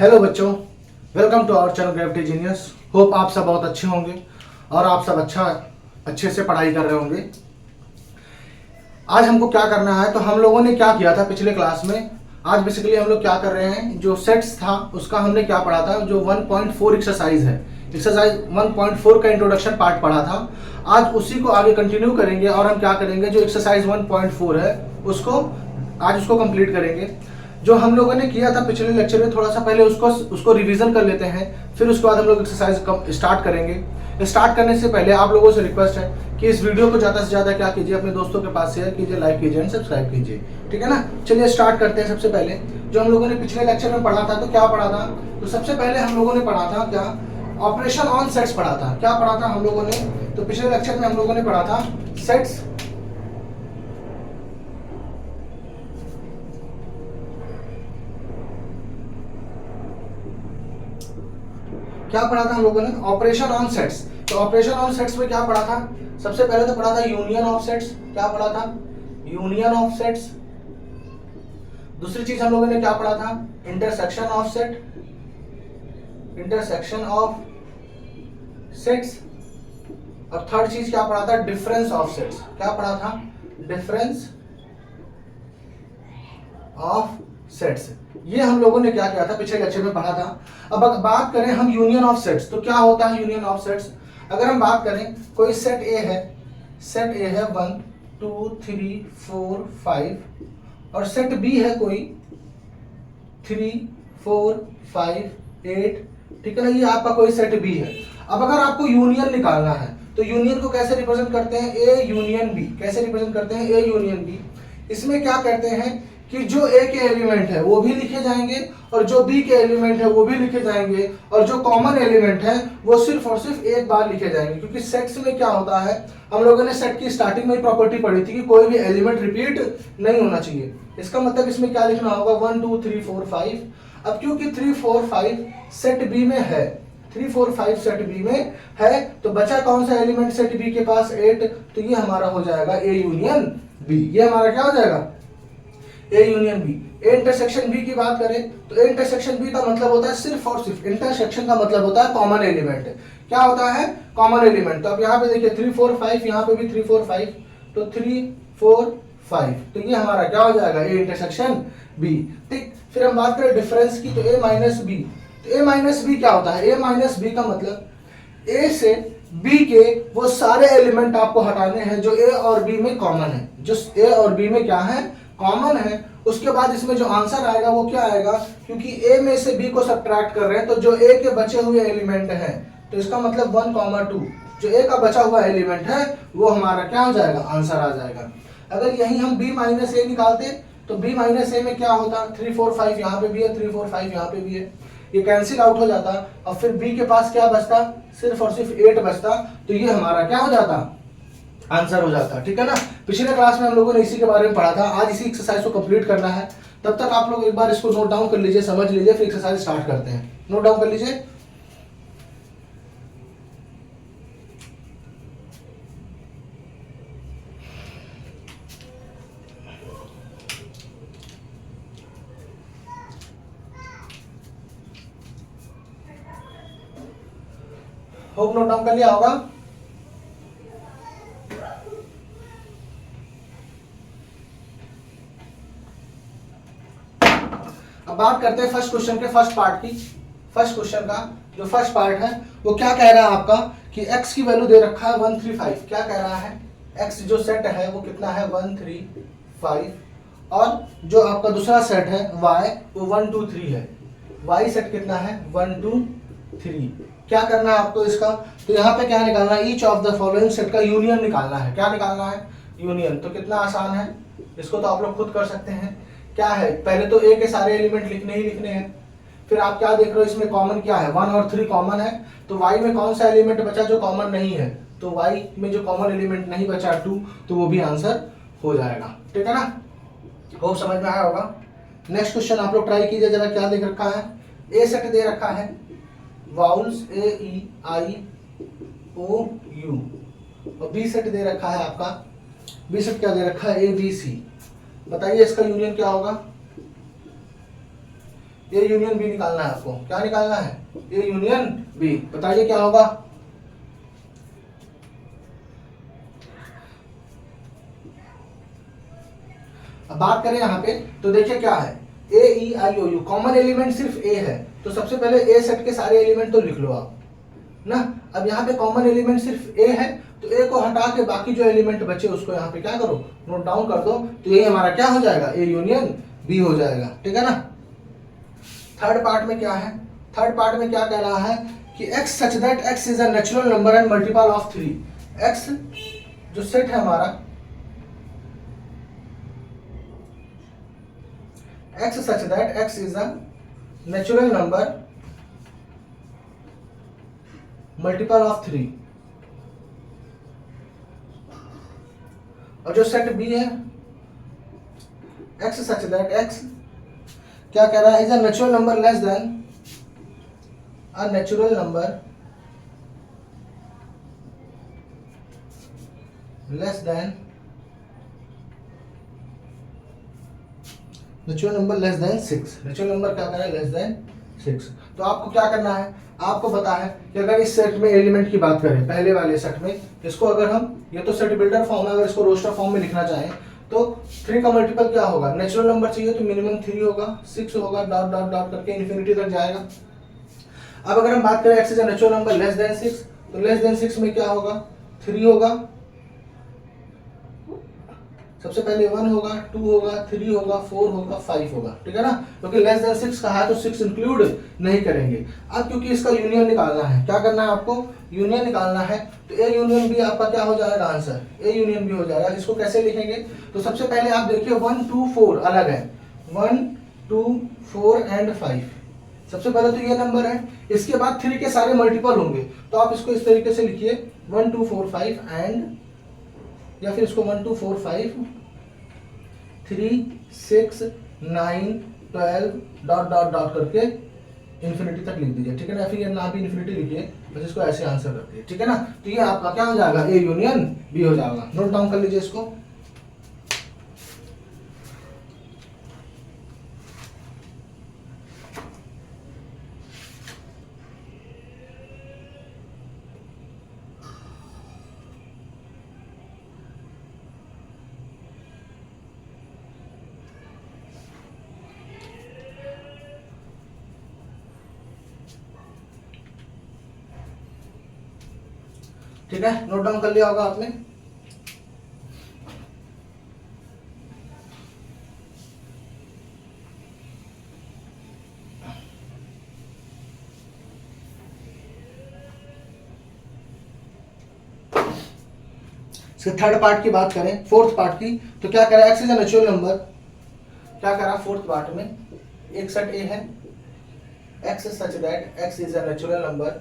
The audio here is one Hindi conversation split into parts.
हेलो बच्चों, welcome to our channel gravity genius. Hope आप सब बहुत अच्छे होंगे और आप सब अच्छे से पढ़ाई कर रहे होंगे। आज हमको क्या करना है, तो हम लोगों ने क्या किया था पिछले क्लास में। आज बेसिकली हम लोग क्या कर रहे हैं, जो सेट्स था उसका हमने क्या पढ़ा था, जो 1.4 एक्सरसाइज है, एक्सरसाइज 1.4 का इंट्रोडक्शन पार्ट पढ़ा था। आज उसी को आगे कंटिन्यू करेंगे और हम क्या करेंगे, जो एक्सरसाइज 1.4 है उसको कंप्लीट करेंगे। जो हम लोगों ने किया था पिछले लेक्चर में, थोड़ा सा पहले उसको रिवीजन कर लेते हैं, फिर उसके बाद हम लोग एक्सरसाइज स्टार्ट करेंगे। स्टार्ट करने से पहले आप लोगों से रिक्वेस्ट है कि इस वीडियो को ज़्यादा से ज़्यादा क्या कीजिए, अपने दोस्तों के पास शेयर कीजिए, लाइक कीजिए एंड सब्सक्राइब कीजिए, ठीक है ना। चलिए स्टार्ट करते हैं। सबसे पहले जो हम लोगों ने पिछले लेक्चर में पढ़ा था, तो क्या पढ़ा था, तो सबसे पहले हम लोगों ने पढ़ा था क्या, ऑपरेशन ऑन सेट्स पढ़ा था। क्या पढ़ा था हम लोगों ने, तो पिछले लेक्चर में हम लोगों ने पढ़ा था सेट्स, क्या पढ़ा था हम लोगों ने, ऑपरेशन ऑन सेट्स। तो ऑपरेशन ऑन सेट्स में क्या पढ़ा था, सबसे पहले तो पढ़ा था यूनियन ऑफ सेट्स। क्या पढ़ा था, यूनियन ऑफ सेट्स। दूसरी चीज हम लोगों ने क्या पढ़ा था, intersection of set, intersection of sets. और थर्ड चीज क्या पढ़ा था, डिफरेंस ऑफ सेट्स। क्या पढ़ा था, डिफरेंस ऑफ सेट्स। ये हम लोगों ने क्या किया था, पिछले लेक्चर में पढ़ा था। अब बात करें हम यूनियन ऑफ सेट्स, तो क्या होता है यूनियन ऑफ सेट्स। अगर हम बात करें, कोई सेट ए है, सेट ए है 1 2 3 4 5, और सेट बी है कोई 3 4 5 8, ठीक है ना। ये आपका कोई सेट बी है। अब अगर आपको यूनियन निकालना है, तो यूनियन को कैसे रिप्रेजेंट करते हैं, ए यूनियन बी। कैसे रिप्रेजेंट करते हैं, ए यूनियन बी। इसमें क्या करते हैं कि जो ए के एलिमेंट है वो भी लिखे जाएंगे और जो बी के एलिमेंट है वो भी लिखे जाएंगे, और जो कॉमन एलिमेंट है वो सिर्फ और सिर्फ एक बार लिखे जाएंगे। क्योंकि सेट्स में क्या होता है, हम लोगों ने सेट की स्टार्टिंग में ही प्रॉपर्टी पढ़ी थी कि कोई भी एलिमेंट रिपीट नहीं होना चाहिए। इसका मतलब इसमें क्या लिखना होगा, 1 2 3 4 5। अब क्योंकि 3 4 5 सेट बी में है, 3 4 5 सेट बी में है, तो बचा कौन सा एलिमेंट सेट बी के पास, 8। तो ये हमारा हो जाएगा ए यूनियन बी। ये हमारा क्या हो जाएगा, A union B. A intersection B की बात करें, तो ए इंटरसेक्शन बी का मतलब होता है सिर्फ और सिर्फ, इंटरसेक्शन का मतलब होता है कॉमन एलिमेंट। क्या होता है, कॉमन एलिमेंट। तो अब यहाँ पे देखिए 3 4 5, यहाँ पे भी 3 4 5, तो 3 4 5, तो ये हमारा क्या हो जाएगा, ए इंटरसेक्शन बी। ठीक, फिर हम बात करें डिफरेंस की, तो ए माइनस बी। तो ए माइनस बी क्या होता है, ए माइनस बी का मतलब ए से बी के वो सारे एलिमेंट आपको हटाने हैं जो ए और बी में कॉमन है, जो ए और बी में क्या है, कॉमन है। उसके बाद इसमें जो आंसर आएगा वो क्या आएगा, क्योंकि ए में से बी को सब्ट्रैक्ट कर रहे हैं, तो जो ए के बचे हुए एलिमेंट हैं, तो इसका मतलब 1 2, जो ए का बचा हुआ एलिमेंट है वो हमारा क्या हो जाएगा, आंसर आ जाएगा। अगर यही हम बी माइनस ए निकालते, तो बी माइनस ए में क्या होता, 3 4 5 यहाँ पे भी है, 3 4 5 यहाँ पे भी है, ये कैंसिल आउट हो जाता, और फिर बी के पास क्या बचता, सिर्फ और सिर्फ 8 बचता। तो ये हमारा क्या हो जाता, आंसर हो जाता, ठीक है ना। पिछले क्लास में हम लोगों ने इसी के बारे में पढ़ा था। आज इसी एक्सरसाइज को कंप्लीट करना है। तब तक आप लोग एक बार इसको नोट डाउन कर लीजिए, समझ लीजिए, फिर एक्सरसाइज स्टार्ट करते हैं। नोट डाउन कर लीजिए। होप नोट डाउन कर लिया होगा। अब बात करते हैं फर्स्ट क्वेश्चन के फर्स्ट पार्ट की। फर्स्ट क्वेश्चन का जो फर्स्ट पार्ट है वो क्या कह रहा है आपका, कि x की वैल्यू दे रखा है 1 3 5। क्या कह रहा है, x जो सेट है वो कितना है, 1 3 5, और जो आपका दूसरा सेट है y वो 1 2 3 है। y सेट कितना है, 1 2 3। क्या करना है आपको इसका, तो यहाँ पे क्या निकालना है, each of the following set का यूनियन निकालना है। क्या निकालना है, यूनियन। तो कितना आसान है, इसको तो आप लोग खुद कर सकते हैं। क्या है, पहले तो ए के सारे एलिमेंट लिखने ही लिखने हैं। फिर आप क्या देख रहे हो, इसमें कॉमन क्या है, 1 और 3 कॉमन है, तो y में कौन सा एलिमेंट बचा जो कॉमन नहीं है, तो y में जो कॉमन एलिमेंट नहीं बचा 2, तो वो भी आंसर हो जाएगा, ठीक है ना। होप समझ में आया होगा। नेक्स्ट क्वेश्चन आप लोग ट्राई कीजिए जरा। क्या दे रखा है, ए सेट दे रखा है, vowels A E I O U, और बी सेट दे रखा है आपका, बी सेट क्या दे रखा है, ए बी सी। बताइए इसका यूनियन क्या होगा, ए यूनियन बी निकालना है आपको। क्या निकालना है? A union B. बताइए क्या होगा? अब बात करें यहाँ पे तो देखिए क्या है, ए E I O you, common element सिर्फ ए है, तो सबसे पहले ए सेट के सारे एलिमेंट तो लिख लो आप ना। अब यहाँ पे कॉमन एलिमेंट सिर्फ ए है, तो ए को हटा के बाकी जो एलिमेंट बचे उसको यहाँ पे क्या करो, नोट डाउन कर दो। तो ये हमारा क्या हो जाएगा? ए यूनियन बी हो जाएगा, ठीक है ना। थर्ड पार्ट में क्या है? थर्ड पार्ट में क्या कह रहा है कि x such that x is a natural number and multiple of 3। x जो सेट है हमारा, x such that x is a natural number multiple of 3, और जो सेट b है x such that x क्या कह रहा है? is a natural number less than a natural number less than natural number less than 6। Natural number क्या करें? Less than 6। तो आपको क्या करना है? आपको पता है कि अगर इस सेट में एलिमेंट की बात करें, पहले वाले सेट में, इसको अगर हम, ये तो सेट बिल्डर फॉर्म है, अगर इसको रोस्टर फॉर्म में लिखना चाहें तो 3 का मल्टीपल क्या होगा? नेचुरल नंबर चाहिए तो मिनिमम 3 होगा, 6 होगा, डॉट डॉट डॉट करके इन्फिनिटी तक जाएगा। अब अगर हम बात करें x is a natural number less than 6, तो लेस देन 6 में क्या होगा? 3 होगा, सबसे पहले 1 होगा, 2 होगा, 3 होगा, 4 होगा, 5 होगा, ठीक है ना। क्योंकि लेस देन 6 का है तो 6 इंक्लूड नहीं करेंगे। अब क्योंकि इसका यूनियन निकालना है, क्या करना है आपको? यूनियन निकालना है, तो ए यूनियन बी आपका क्या हो जाएगा आंसर? ए यूनियन बी हो जाएगा। इसको कैसे लिखेंगे? तो सबसे पहले आप देखिए 1 2 4 अलग है, 1 2 4 एंड 5। सबसे पहले तो ये नंबर है, इसके बाद 3 के सारे मल्टीपल होंगे, तो आप इसको इस तरीके से लिखिए 1 2 4 5 एंड, या फिर इसको 1 2 4 5 3 6 9 12 डॉट डॉट डॉट करके इन्फिनिटी तक लिख दीजिए, ठीक है ना। फिर ना भी इन्फिनिटी लिखिए, बस इसको ऐसे आंसर कर दीजिए, ठीक है ना। तो ये आपका क्या हो जाएगा? ए यूनियन बी हो जाएगा। नोट डाउन कर लीजिए इसको। ठीक है, नोट डाउन कर लिया होगा आपने। इसके थर्ड पार्ट की बात करें, फोर्थ पार्ट की, तो क्या कह रहा है? X is a natural number. क्या कह रहा है फोर्थ पार्ट में? एक सेट ए है, X such that X is a natural number,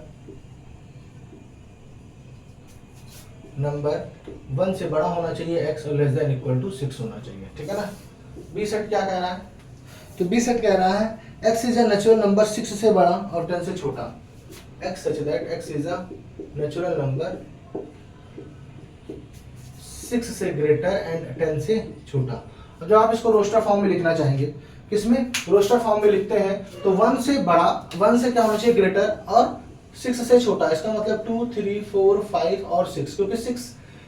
number 1 से बड़ा होना चाहिए x और लेस देन इक्वल टू 6 होना चाहिए, ठीक है ना। बी सेट क्या कह रहा है? तो बी सेट कह रहा है x is a natural number 6 से बड़ा और 10 से छोटा। x such that x is a natural number 6 से ग्रेटर एंड 10 से छोटा। और जब आप इसको रोस्टर फॉर्म में लिखना चाहेंगे, किसमें? रोस्टर फॉर्म में लिखते हैं तो 1 से बड़ा, 1 से क्या होना चाहिए? ग्रेटर, और 6 से छोटा। इसका मतलब 2 3 4 5 और 6, क्योंकि 6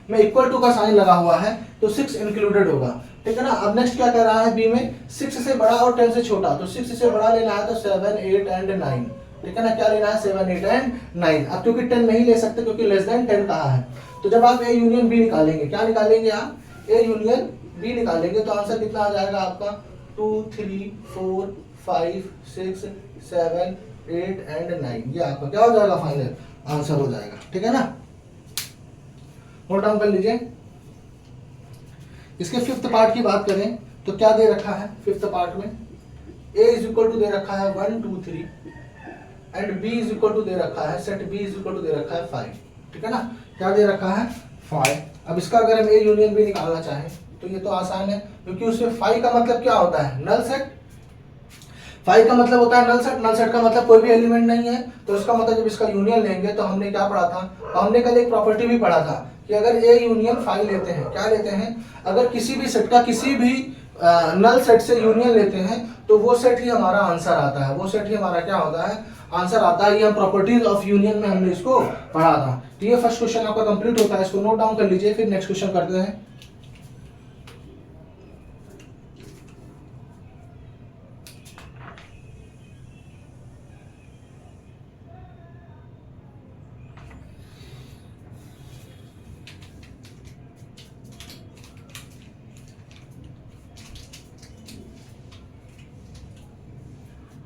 में इक्वल टू का साइन लगा हुआ है तो 6 इंक्लूडेड होगा, ठीक है ना। अब नेक्स्ट क्या कह रहा है बी में? 6 से बड़ा और 10 से छोटा, तो 6 से बड़ा लेना है तो 7 8 एंड 9, ठीक है ना। क्या लेना है? 7 8 एंड 9। अब क्योंकि 10 नहीं ले सकते क्योंकि लेस देन 10 कहा है, तो जब आप ए यूनियन बी निकालेंगे, क्या निकालेंगे आप? ए यूनियन बी निकालेंगे, तो आंसर कितना आ जाएगा आपका? 2 3 4 5 6 7 8 एंड 9। ये आपका क्या हो जाएगा? फाइनल आंसर हो जाएगा, ठीक है ना। नोट डाउन कर लीजिए। इसके फिफ्थ पार्ट की बात करें तो क्या दे रखा है फिफ्थ पार्ट में? a इज इक्वल टू दे रखा है 1 2 3 and b is equal to दे रखा है, set b is equal to दे रखा है 5, ठीक है ना। क्या दे रखा है? 5। अब इसका अगर हम a यूनियन b निकालना चाहें तो ये तो आसान है, क्योंकि उसमें 5 का मतलब क्या होता है? Null set. 5 का मतलब होता है नल सेट। नल सेट का मतलब कोई भी एलिमेंट नहीं है, तो इसका मतलब जब इसका यूनियन लेंगे तो हमने क्या पढ़ा था? हमने कल एक प्रॉपर्टी भी पढ़ा था कि अगर ए यूनियन 5 लेते हैं, क्या लेते हैं? अगर किसी भी सेट का किसी भी नल सेट से यूनियन लेते हैं तो वो सेट ही हमारा आंसर आता है, वो सेट ही हमारा क्या होता है, आंसर आता है। ये हम प्रॉपर्टीज ऑफ यूनियन में हमने इसको पढ़ा था। तो ये फर्स्ट क्वेश्चन आपका कंप्लीट होता है, इसको नोट डाउन कर लीजिए, फिर नेक्स्ट क्वेश्चन करते हैं।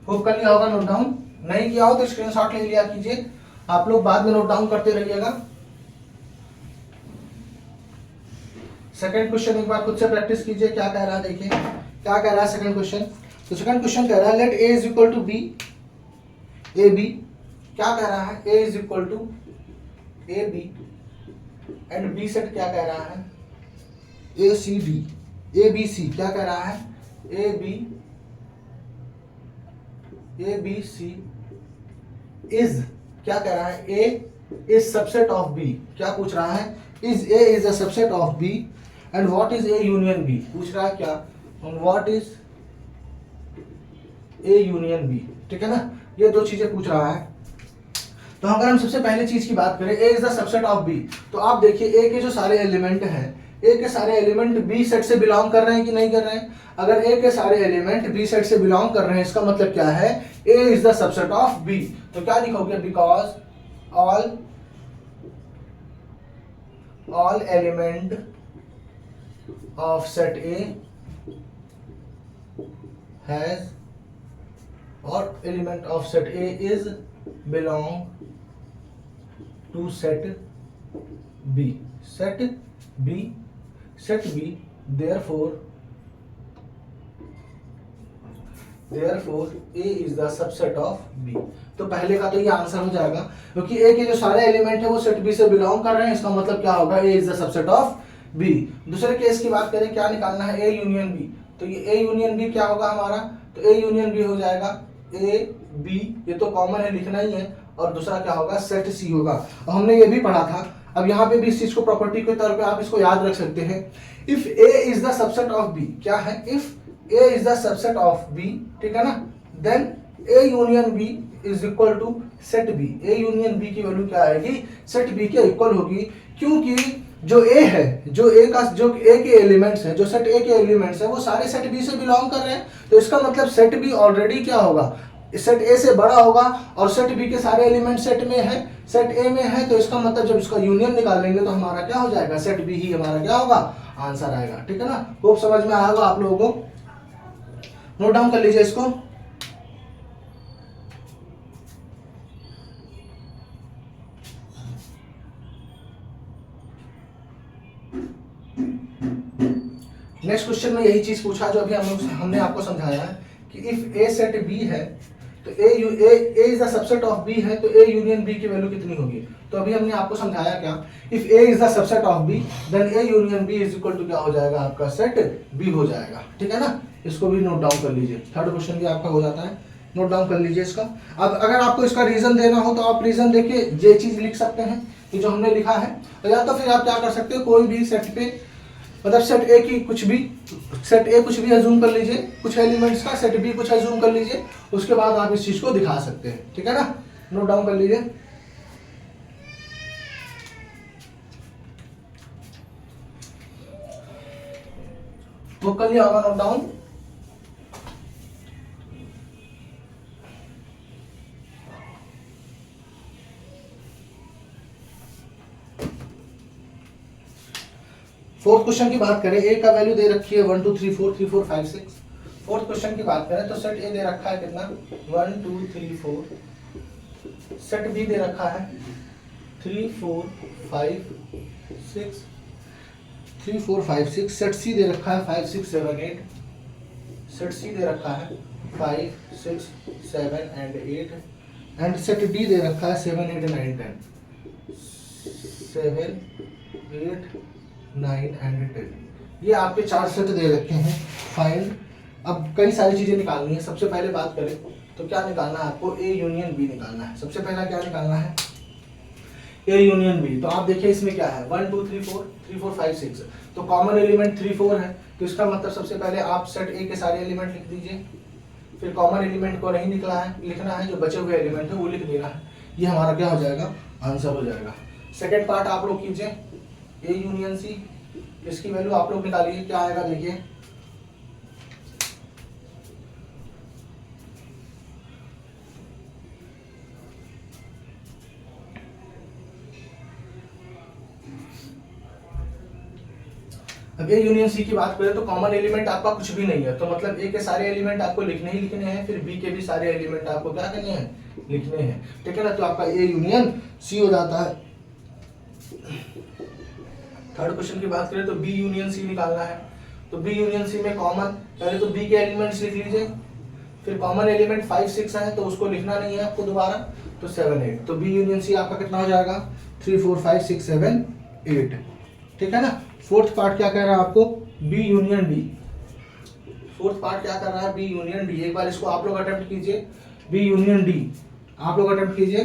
होप कर लिया होगा नोट डाउन, नहीं किया हो तो स्क्रीनशॉट ले लिया कीजिए, आप लोग बाद में नोट डाउन करते रहिएगा। सेकंड क्वेश्चन एक बार खुद से प्रैक्टिस कीजिए, क्या कह रहा है देखिए, क्या कह रहा है सेकंड क्वेश्चन। तो सेकंड क्वेश्चन कह रहा है let A is equal to B, A B क्या कह रहा है, A is equal to A B and B set क्या कह रहा है, ए सी डी, ए बी सी क्या कह रहा है, ए बी सी इज क्या कह रहा है, A is subset of B, क्या पूछ रहा है, is A is a subset of B and what is A union B, पूछ रहा है क्या, what is A union B, ठीक है ना, ये दो चीजें पूछ रहा है। तो अगर हम सबसे पहले चीज की बात करें, A is the subset of B, तो आप देखिए ए के जो सारे एलिमेंट हैं, ए के सारे एलिमेंट बी सेट से बिलोंग कर रहे हैं कि नहीं कर रहे हैं। अगर ए के सारे एलिमेंट बी सेट से बिलोंग कर रहे हैं, इसका मतलब क्या है, A is the subset of B. तो क्या लिखोगे, because all element of set A has, और element of set A is belong to set B, set B, therefore A is the subset of B। तो पहले का तो ये आंसर हो जाएगा, क्योंकि A के जो सारे एलिमेंट है वो सेट B से बिलोंग कर रहे हैं, इसका मतलब क्या होगा, A is the subset of B। दूसरे केस की बात करें, क्या निकालना है, A यूनियन B, तो ये A यूनियन B क्या होगा हमारा, तो A यूनियन B हो जाएगा A B, ये तो कॉमन है लिखना ही है, और दूसरा क्या होगा, सेट C होगा। और हमने ये भी पढ़ा था, अब यहाँ पे भी इस चीज को प्रॉपर्टी के तौर पे आप इसको याद रख सकते हैं, if A is the subset of B, क्या है, if A is the subset of B, ठीक है ना, then A union B is equal to set B, A union B की वैल्यू क्या आएगी, सेट बी के इक्वल होगी, क्योंकि जो ए है, जो ए के एलिमेंट्स है, जो सेट ए के एलिमेंट्स है वो सारे सेट बी से बिलोंग कर रहे हैं, तो इसका मतलब सेट बी ऑलरेडी क्या होगा, सेट ए से बड़ा होगा, और सेट बी के सारे एलिमेंट सेट में है, सेट ए में है, तो इसका मतलब जब इसका यूनियन निकालेंगे तो हमारा क्या हो जाएगा, सेट बी ही हमारा क्या होगा, आंसर आएगा, ठीक है ना। खूब समझ में आया होगा आप लोगों को, नोट डाउन कर लीजिए इसको। नेक्स्ट क्वेश्चन में यही चीज पूछा जो अभी हमने आपको समझाया है कि इफ ए सेट बी है तो A is the subset of B है, तो ए यूनियन बी की वैल्यू कितनी होगी। तो अभी हमने आपको समझाया क्या, if A is the subset of B then A union B is equal to क्या हो जाएगा, आपका सेट बी हो जाएगा, ठीक है ना। इसको भी नोट डाउन कर लीजिए, थर्ड क्वेश्चन भी आपका हो जाता है, नोट डाउन कर लीजिए इसका। अब अगर आपको इसका रीजन देना हो तो आप रीजन देके ये चीज लिख सकते हैं कि जो हमने लिखा है, या तो फिर आप क्या कर सकते हो, कोई भी सेट पे, मतलब सेट ए की कुछ भी, सेट ए कुछ भी अज्यूम कर लीजिए, कुछ एलिमेंट्स का, सेट बी कुछ अज्यूम कर लीजिए, उसके बाद आप इस चीज को दिखा सकते हैं, ठीक है ना। नोट डाउन कर लीजिए। तो कर लिया होगा नोट डाउन। फोर्थ क्वेश्चन की बात करें, ए का वैल्यू दे रखी है 1 2 3 4 3 4 5 6। फोर्थ क्वेश्चन की बात करें तो सेट ए दे रखा है कितना, 1 2 3 4, सेट बी दे रखा है 3 4 5 6, 3 4 5 6, सेट सी दे रखा है 5 6 7 8, सेट सी दे रखा है 5 6 7 एंड 8, एंड सेट डी दे रखा है 7 8 9 10, 7 8 9 एंड 10। ये आपके चार सेट दे रखे हैं। फाइंड, अब कई सारी चीजें निकालनी है। सबसे पहले बात करें तो क्या निकालना है आपको, ए यूनियन बी निकालना है। सबसे पहला क्या निकालना है, ए यूनियन बी। तो आप देखिए इसमें क्या है, 1 2 3 4 3 4 5 6, तो कॉमन एलिमेंट 3 4 है, तो इसका मतलब सबसे पहले आप सेट ए के सारे एलिमेंट लिख दीजिए, फिर कॉमन एलिमेंट को नहीं लिखना है, जो बचे हुए एलिमेंट है वो लिख देना है। ये हमारा क्या हो जाएगा, आंसर हो जाएगा। सेकेंड पार्ट आप लोग कीजिए, ए यूनियन सी, इसकी वैल्यू आप लोग निकालिए, क्या आएगा देखिए। अब ए यूनियन सी की बात करें तो कॉमन एलिमेंट आपका कुछ भी नहीं है, तो मतलब ए के सारे एलिमेंट आपको लिखने ही लिखने हैं, फिर बी के भी सारे एलिमेंट आपको क्या करने हैं, लिखने हैं, ठीक है ना। तो आपका ए यूनियन सी हो जाता है। थर्ड क्वेश्चन की बात करें तो बी यूनियन सी निकालना है, तो बी यूनियन सी में कॉमन, पहले तो बी के एलिमेंट्स लिख लीजिए, फिर कॉमन एलिमेंट 5 6 है तो उसको लिखना नहीं है आपको दोबारा, तो 7 8, तो बी यूनियन सी आपका कितना हो जाएगा, 3 4 5 6 7 8, ठीक है ना। फोर्थ पार्ट क्या कह रहा है आपको, B union D. Fourth part क्या कर रहा है, बी यूनियन डी। एक बार इसको आप लोग अटेम्प्ट कीजिए, बी यूनियन डी आप लोग अटेम्प्ट कीजिए।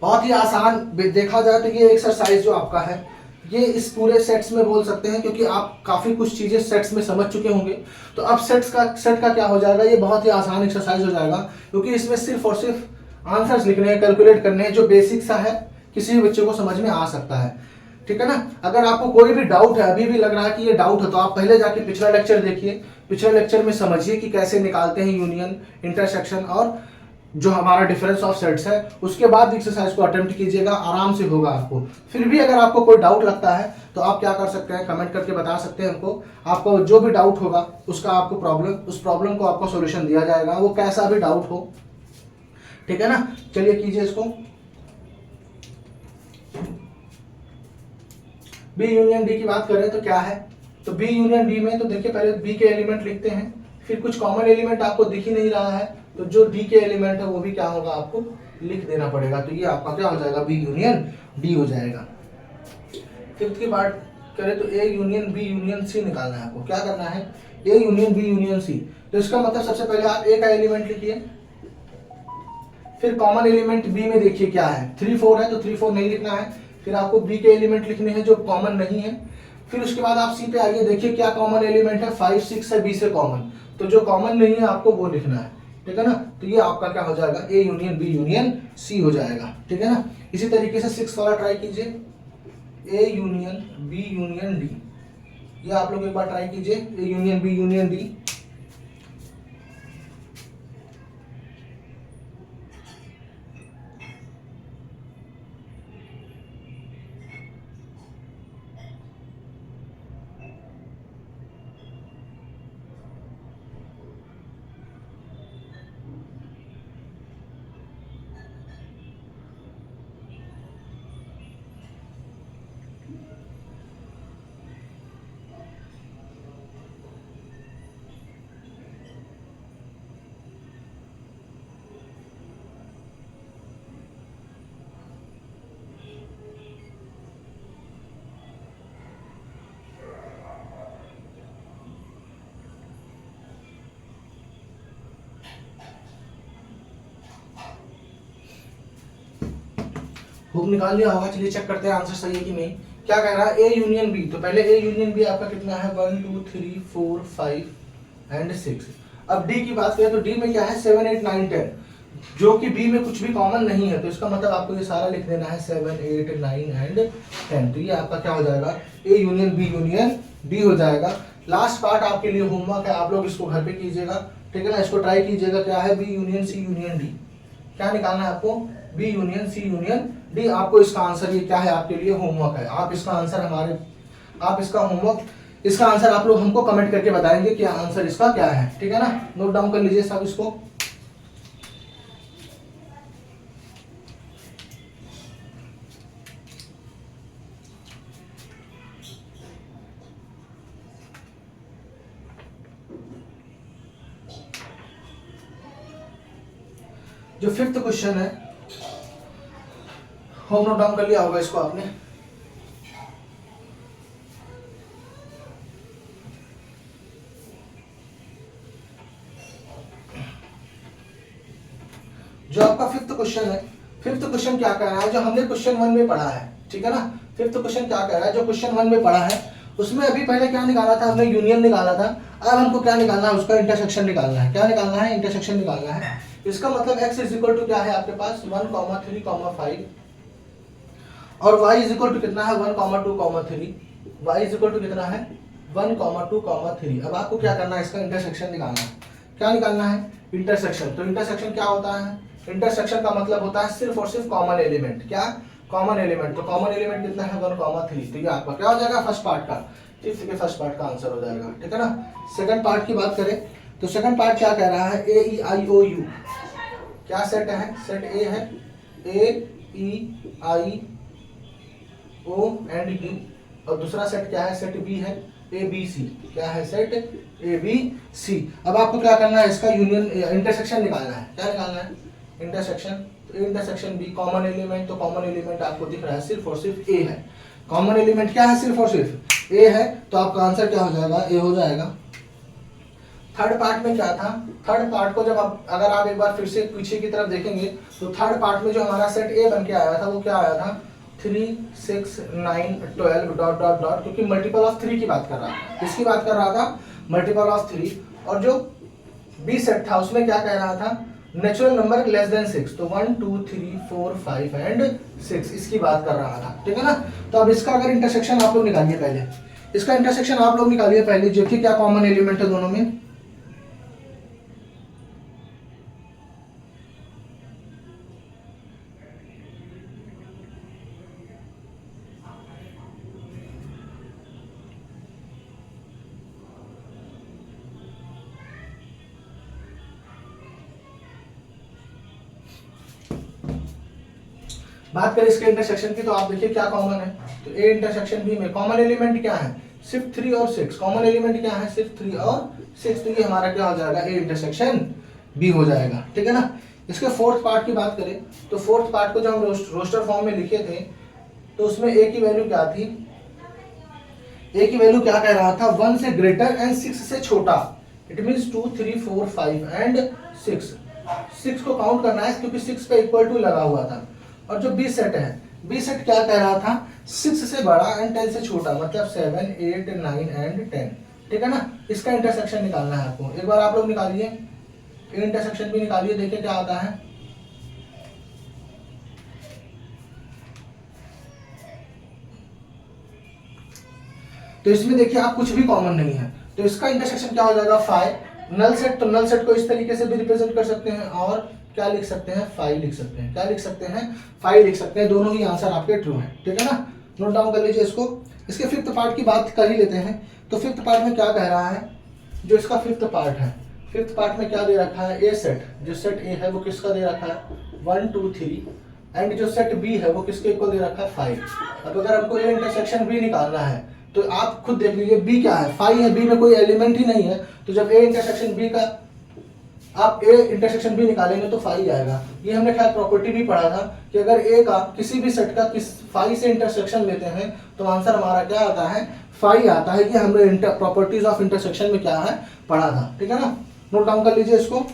बहुत ही आसान, देखा जाए तो ये एक्सरसाइज जो आपका है ये इस पूरे सेट्स में बोल सकते हैं, क्योंकि आप काफी कुछ चीजें सेट्स में समझ चुके होंगे। तो अब सेट का क्या हो जाएगा, ये बहुत ही आसान एक्सरसाइज हो जाएगा, क्योंकि इसमें सिर्फ और सिर्फ आंसर्स लिखने हैं, कैलकुलेट करने हैं, जो बेसिक सा है, किसी भी बच्चे को समझ में आ सकता है, ठीक है ना। अगर आपको कोई भी डाउट है, अभी भी लग रहा है कि ये डाउट है, तो आप पहले जाके पिछला लेक्चर देखिए, पिछले लेक्चर में समझिए कि कैसे निकालते हैं यूनियन, इंटरसेक्शन और जो हमारा डिफरेंस ऑफ सेट्स है। उसके बाद एक्सरसाइज को अटेम्प्ट कीजिएगा, आराम से होगा आपको। फिर भी अगर आपको कोई डाउट लगता है तो आप क्या कर सकते हैं, कमेंट करके बता सकते हैं हमको। आपको जो भी डाउट होगा उसका आपको उस प्रॉब्लम को आपको सोल्यूशन दिया जाएगा, वो कैसा भी डाउट हो, ठीक है ना। चलिए कीजिए इसको। बी यूनियन डी की बात करें तो क्या है, तो बी यूनियन डी में तो देखिए पहले बी के एलिमेंट लिखते हैं, फिर कुछ कॉमन एलिमेंट आपको दिख ही नहीं रहा है, तो जो डी के एलिमेंट है वो भी क्या होगा, आपको लिख देना पड़ेगा। तो ये आपका क्या हो जाएगा, बी यूनियन डी हो जाएगा। फिफ्थ की बात करें तो A union B union C निकालना है आपको। क्या करना है, A union B union C. तो इसका मतलब सबसे पहले आप ए का एलिमेंट लिखिए, फिर कॉमन एलिमेंट बी में देखिए क्या है, 3 4 है तो 3 4 नहीं लिखना है, फिर आपको बी के एलिमेंट लिखने हैं जो कॉमन नहीं है। फिर उसके बाद आप सी पे आइए, देखिए क्या कॉमन एलिमेंट है, 5 6 है बी से कॉमन, तो जो कॉमन नहीं है आपको वो लिखना है, ठीक है ना। तो ये आपका क्या हो जाएगा, A union B union C हो जाएगा, ठीक है ना। इसी तरीके से 6 वाला ट्राई कीजिए, A union B union D. ये आप लोग एक बार ट्राई कीजिए, A union B union D. Hope निकाल लिया होगा। चलिए चेक करते हैं आंसर सही है कि नहीं। क्या कह रहा है, ए यूनियन बी। तो पहले ए यूनियन बी आपका कितना है, 1 2 3 4 5 एंड 6। अब डी की बात करें तो डी में क्या है, 7 8 9 10, जो कि बी में कुछ भी कॉमन नहीं है, तो इसका मतलब आपको ये सारा लिख देना है, 7 8 9 एंड 10। तो ये आपका क्या हो जाएगा, A union B union D हो जाएगा। लास्ट पार्ट आपके लिए होमवर्क है, आप लोग इसको घर पे कीजिएगा, ठीक है ना। इसको ट्राई कीजिएगा, क्या है, B union C union D. क्या निकालना है आपको, B union C union D. आपको इसका आंसर, ये क्या है, आपके लिए होमवर्क है। आप इसका आंसर आप इसका होमवर्क, इसका आंसर आप लोग हमको कमेंट करके बताएंगे कि आंसर इसका क्या है, ठीक है ना। नोट डाउन कर लीजिए सब इसको। जो फिफ्थ क्वेश्चन है, होम नोट डाउन कर लिया होगा इसको आपने। जो आपका फिफ्थ क्वेश्चन है, फिफ्थ क्वेश्चन क्या कह रहा है, जो हमने क्वेश्चन 1 में पढ़ा है, ठीक है ना। फिफ्थ क्वेश्चन क्या कह रहा है, जो क्वेश्चन 1 में पढ़ा है उसमें अभी पहले क्या निकाला था हमने, यूनियन निकाला था। अब हमको क्या निकालना है, उसका इंटरसेक्शन निकालना है। क्या निकालना है, इंटरसेक्शन निकालना है। इसका मतलब x इज इक्वल टू क्या है आपके पास 1, 3, 5 और y इज इक्वल टू कितना है 1, 2, 3। y इज इक्वल टू कितना है 1, 2, 3। अब आपको क्या करना है, इसका इंटरसेक्शन निकालना है। क्या निकालना है, इंटरसेक्शन। तो इंटरसेक्शन क्या होता है, इंटरसेक्शन का मतलब होता है सिर्फ और सिर्फ कॉमन एलिमेंट। क्या, कॉमन एलिमेंट। तो कॉमन एलिमेंट कितना है 1, 3। तो ये आपका क्या हो जाएगा, फर्स्ट पार्ट का, फिफ्थ के फर्स्ट पार्ट का आंसर हो जाएगा। ठीक है ना। सेकंड पार्ट की बात करें तो सेकंड पार्ट क्या कह रहा है, ए ई आई ओ यू। क्या सेट है, सेट ए है, ए E I O and you. और दूसरा सेट क्या है, सेट बी है, ए बी सी। क्या है, सेट ए बी सी। अब आपको क्या करना है, इसका यूनियन इंटरसेक्शन निकालना है। क्या निकालना है, इंटरसेक्शन। तो इंटरसेक्शन बी, कॉमन एलिमेंट। तो कॉमन एलिमेंट आपको दिख रहा है सिर्फ और सिर्फ ए है। कॉमन एलिमेंट क्या है, सिर्फ और सिर्फ ए है। तो आपका आंसर क्या हो जाएगा, ए हो जाएगा। थर्ड पार्ट में क्या था, थर्ड पार्ट को जब आप अगर आप एक बार फिर से पीछे की तरफ देखेंगे तो थर्ड पार्ट में जो हमारा सेट ए बन के आया था वो क्या आया था 3, 6, 9, 12 डॉट डॉट डॉट, क्योंकि मल्टीपल ऑफ 3 की बात कर रहा था। किसकी बात कर रहा था, मल्टीपल ऑफ 3। और जो बी सेट था उसमें क्या कह रहा था, नेचुरल नंबर लेस देन 6। तो 1, 2, 3, 4, 5 एंड 6 इसकी बात कर रहा था। ठीक है ना। तो अब इसका अगर इंटरसेक्शन आप लोग निकालिए पहले, इसका इंटरसेक्शन आप लोग निकालिए पहले, जो कि क्या कॉमन एलिमेंट है दोनों में। बात करें इसके इंटरसेक्शन की तो आप देखिए क्या कॉमन है। तो ए इंटरसेक्शन बी में कॉमन एलिमेंट क्या है, सिर्फ 3 और 6। कॉमन एलिमेंट क्या है, सिर्फ 3 और 6। तो ये हमारा क्या हो जाएगा, ए इंटरसेक्शन बी हो जाएगा। ठीक है ना। इसके फोर्थ पार्ट की बात करें तो फोर्थ पार्ट को जब हम रोस्टर फॉर्म में लिखे थे तो उसमें ए की वैल्यू क्या थी, ए की वैल्यू क्या कह रहा था 1 से ग्रेटर एंड 6 से छोटा। It means 2, 3, 4, 5 and 6। 6 को काउंट करना है क्योंकि 6 पे इक्वल टू लगा हुआ था। और जो बी सेट है, बी सेट क्या कह रहा था 6 से बड़ा एंड 10 से छोटा, मतलब 7, 8, 9 एंड 10। ठीक है ना। इसका इंटरसेक्शन निकालना है आपको। एक बार आप लोग निकालिए, इंटरसेक्शन भी निकालिए, देखिए क्या आता है। तो इसमें देखिए आप कुछ भी कॉमन नहीं है, तो इसका इंटरसेक्शन क्या हो जाएगा 5। नल सेट, तो नल सेट को इस तरीके से भी रिप्रेजेंट कर सकते हैं और क्या लिख सकते हैं 5 लिख सकते हैं। क्या लिख सकते हैं 5 लिख सकते हैं। दोनों ही आंसर आपके ट्रू हैं। ठीक है ना। नोट डाउन कर लीजिए इसको। इसके फिफ्थ पार्ट की बात कर ही लेते हैं। तो फिफ्थ पार्ट में क्या कह रहा है, जो इसका फिफ्थ पार्ट है, फिफ्थ पार्ट में क्या दे रखा है, ए सेट। जो सेट ए है वो किसका दे रखा है 1, 2, 3 एंड जो सेट बी है वो किसके इक्वल दे रखा है 5। अब अगर हमको ए इंटरसेक्शन बी निकालना है तो आप खुद देख लीजिए बी क्या है 5 है, बी में कोई एलिमेंट ही नहीं है। तो जब ए इंटरसेक्शन बी का आप ए इंटरसेक्शन बी निकालेंगे तो 5 आएगा। ये हमने खैर प्रॉपर्टी भी पढ़ा था कि अगर ए का किसी भी सेट का 5 से इंटरसेक्शन लेते हैं तो आंसर हमारा क्या आता है 5 आता है। कि हमने प्रॉपर्टीज ऑफ इंटरसेक्शन में क्या है पढ़ा था। ठीक है ना। नोट डाउन कर लीजिए इसको।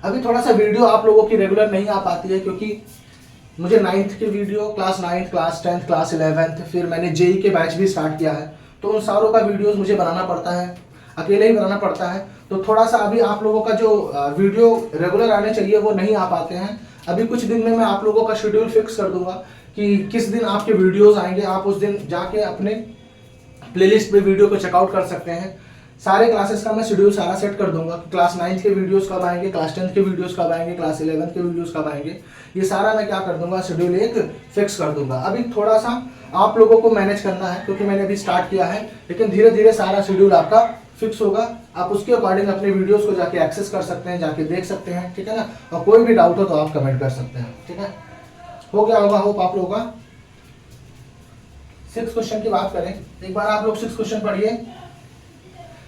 अभी थोड़ा सा वीडियो आप लोगों की रेगुलर नहीं आ पाती है क्योंकि मुझे 9th की video, class 9th, class 10th, class 11th, फिर मैंने जेई के बैच भी स्टार्ट किया है। तो उन सारों का वीडियोस मुझे बनाना पड़ता है, अकेले ही बनाना पड़ता है। तो थोड़ा सा अभी आप लोगों का जो वीडियो रेगुलर आने चाहिए वो नहीं आ पाते हैं। अभी कुछ दिन में मैं आप लोगों का शेड्यूल फिक्स कर दूंगा कि किस दिन आपके वीडियोज़ आएंगे। आप उस दिन जाके अपने प्लेलिस्ट पे वीडियो को चेकआउट कर सकते हैं। सारे क्लासेस का मैं शेड्यूल सारा सेट कर दूंगा। क्लास 9th के वीडियोस कब आएंगे, क्लास 10th के वीडियोस कब आएंगे, क्लास 11th के वीडियोस कब आएंगे, ये सारा मैं क्या कर दूंगा शेड्यूल एक फिक्स कर दूंगा। अभी थोड़ा सा आप लोगों को मैनेज करना है क्योंकि मैंने अभी स्टार्ट किया है, लेकिन धीरे धीरे सारा शेड्यूल आपका फिक्स होगा। आप उसके अकॉर्डिंग अपने वीडियोस को जाके एक्सेस कर सकते हैं, जाके देख सकते हैं। ठीक है ना। और कोई भी डाउट हो तो आप कमेंट कर सकते हैं। ठीक है, हो गया होगा होप आप लोगों का। 6 क्वेश्चन की बात करें, एक बार आप लोग 6 क्वेश्चन पढ़िए।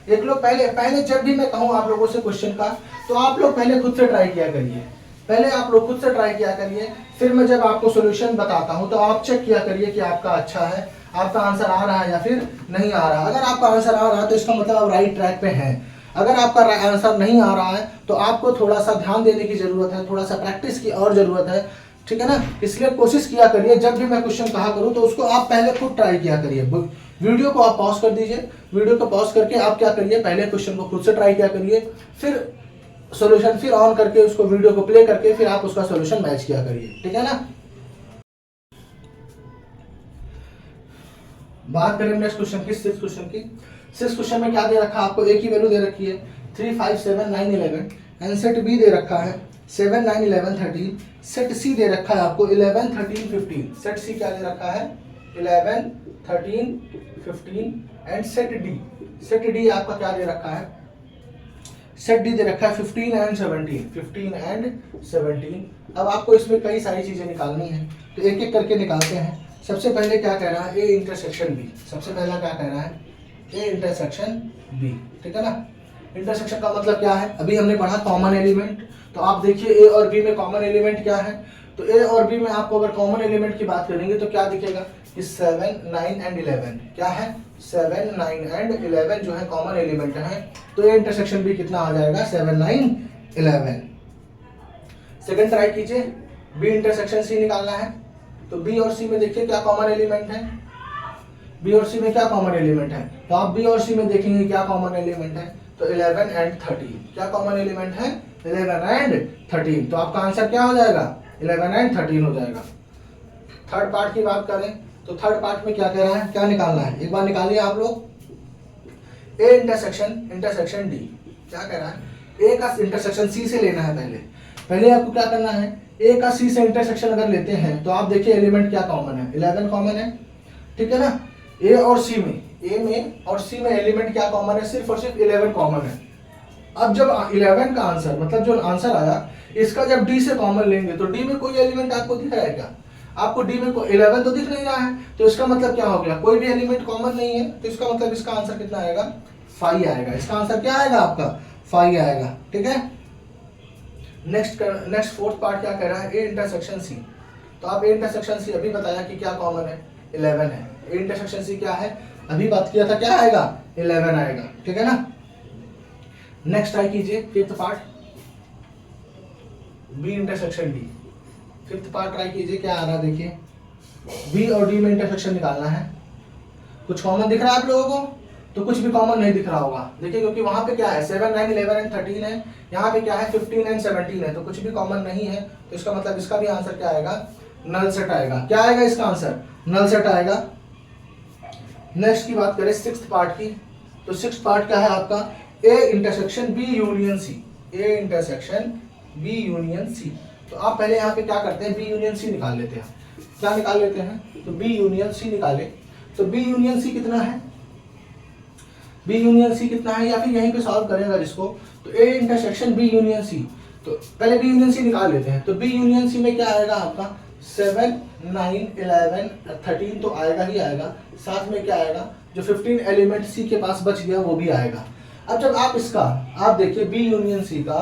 एक लोग पहले जब भी मैं कहूँ आप लोगों से क्वेश्चन का तो आप लोग पहले खुद से ट्राई किया करिए। पहले आप लोग खुद से ट्राई किया करिए, फिर मैं जब आपको सॉल्यूशन बताता हूँ तो आप चेक किया करिए कि आपका अच्छा है, आपका आंसर आ रहा है या फिर नहीं आ रहा। अगर आपका आंसर आ रहा है तो इसका मतलब आप राइट ट्रैक पे हैं। अगर आपका आंसर नहीं आ रहा है तो आपको थोड़ा सा ध्यान देने की जरूरत है, थोड़ा सा प्रैक्टिस की और जरूरत है ठीक है ना। इसलिए कोशिश किया करिए जब भी मैं क्वेश्चन कहा करूं तो उसको आप पहले खुद ट्राई किया करिए। वीडियो को आप पॉज कर दीजिए, वीडियो को पॉज करके आप क्या करिए, पहले क्वेश्चन को खुद से ट्राई किया करिए, फिर सॉल्यूशन फिर ऑन करके उसको वीडियो को प्ले करके फिर आप उसका सॉल्यूशन मैच किया करिए, ठीक है ना। बात करें नेक्स्ट क्वेश्चन की, सिक्स क्वेश्चन की। सिक्स क्वेश्चन में क्या दे रखा है आपको, ए की वैल्यू दे रखी है 3, 5, 7, 9, 11 एंड सेट बी दे रखा है 7, 9, 11, 13। सेट सी दे रखा है आपको 11, 13, 15। सेट सी क्या दे रखा है 11, 13, 15 एंड सेट डी आपका क्या दे रखा है, सेट डी दे रखा है 15 एंड 17। अब आपको इसमें कई सारी चीजें निकालनी है तो एक एक करके निकालते हैं। सबसे पहले क्या कह रहा है, ए इंटरसेक्शन बी। सबसे पहला क्या कह रहा है, ए इंटरसेक्शन बी, ठीक है ना। इंटरसेक्शन का मतलब क्या है, अभी हमने पढ़ा कॉमन एलिमेंट। तो आप देखिए ए और बी में कॉमन एलिमेंट क्या है, तो ए और बी में आपको अगर कॉमन एलिमेंट की बात करेंगे तो क्या दिखेगा कि 7, 9 एंड 11 क्या है, 7, 9 एंड 11 जो है कॉमन एलिमेंट है। तो ए इंटरसेक्शन बी कितना आ जाएगा 7, 9, 11। सेकंड ट्राई कीजिए, बी इंटरसेक्शन सी निकालना है। तो बी और सी में देखिए क्या कॉमन एलिमेंट है, बी और सी में क्या कॉमन एलिमेंट है, तो आप बी और सी में देखेंगे क्या कॉमन एलिमेंट है, तो 11 एंड 13। क्या कॉमन एलिमेंट है 11 एंड 13। तो आपका आंसर क्या हो जाएगा 11 एंड 13 हो जाएगा। थर्ड पार्ट की बात करें तो थर्ड पार्ट में क्या कह रहा है, क्या निकालना है, एक बार निकालिए आप लोग। ए इंटरसेक्शन डी क्या कह रहा है, ए का इंटरसेक्शन सी से लेना है। पहले आपको क्या करना है, ए का सी से इंटरसेक्शन अगर लेते हैं तो आप देखिए एलिमेंट क्या कॉमन है, 11 कॉमन है, ठीक है ना। ए और सी में, ए में और सी में एलिमेंट क्या कॉमन है, सिर्फ और सिर्फ 11 कॉमन है। अब जब 11 का आंसर मतलब जो आंसर आया इसका जब डी से कॉमन लेंगे तो डी में कोई एलिमेंट आपको दिख रहा है क्या, आपको डी में 11 तो दिख नहीं रहा है। तो इसका मतलब क्या हो गया, कोई भी एलिमेंट कॉमन नहीं है। तो इसका मतलब इसका आंसर कितना आएगा 5 आएगा। इसका आंसर क्या आएगा आपका 5 आएगा, ठीक है। नेक्स्ट फोर्थ पार्ट क्या कह रहा है, ए इंटरसेक्शन सी। तो आप ए इंटरसेक्शन सी अभी बताया कि क्या कॉमन है 11 है। ए इंटरसेक्शन सी क्या है अभी बात किया था, क्या आएगा 11 आएगा, ठीक है ना। नेक्स्ट ट्राई कीजिए fifth part, B intersection D. Fifth part try कीजिए क्या आ रहा है, देखिए बी और डी में इंटरसेक्शन निकालना है। कुछ कॉमन दिख रहा है आप लोगों को, तो कुछ भी कॉमन नहीं दिख रहा होगा, देखिए क्योंकि वहां पे क्या है 7, 9, 11 एंड 13 है, यहाँ पे क्या है 15 एंड 17 है, तो कुछ भी कॉमन नहीं है। तो इसका मतलब इसका भी आंसर क्या आएगा, नल सेट आएगा। क्या आएगा इसका आंसर, नल सेट आएगा। नेक्स्ट की बात करें सिक्स्थ पार्ट की, तो सिक्स्थ पार्ट क्या है आपका, A intersection B union C. A intersection B union C. तो आप पहले यहाँ पे क्या करते हैं, बी यूनियन सी निकाल लेते हैं। क्या निकाल लेते हैं, तो बी यूनियन सी निकाले। तो बी यूनियन सी कितना है, बी यूनियन सी कितना है, या फिर यहीं पे सॉल्व करेंगे इसको। तो A intersection B union C, तो पहले बी यूनियन सी निकाल लेते हैं। तो बी यूनियन सी में क्या आएगा आपका 7, 9, 11, 13 तो आएगा ही आएगा, साथ में क्या आएगा जो 15 एलिमेंट सी के पास बच गया वो भी आएगा। अब जब आप इसका आप देखिए बी यूनियन सी का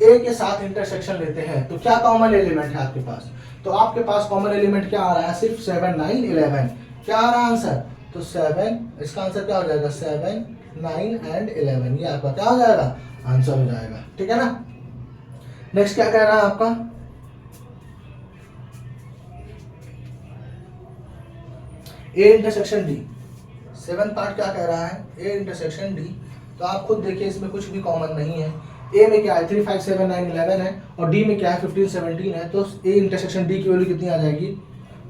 ए के साथ इंटरसेक्शन लेते हैं तो क्या कॉमन एलिमेंट है आपके पास, तो आपके पास कॉमन एलिमेंट क्या आ रहा है, सिर्फ 7, 9, 11। क्या आ रहा है आंसर, तो 7, इसका आंसर क्या हो जाएगा 7, 9 एंड 11, ये आपका क्या हो जाएगा आंसर हो जाएगा, ठीक है ना। नेक्स्ट क्या कह रहा है आपका, A intersection D. Seven part क्या कह रहा है, ए इंटरसेक्शन डी। तो आप खुद देखिए इसमें कुछ भी कॉमन नहीं है। ए में क्या है 3, 5, 7, 9, 11 है और डी में क्या है 15, 17 है। तो ए इंटरसेक्शन डी की वैल्यू कितनी आ जाएगी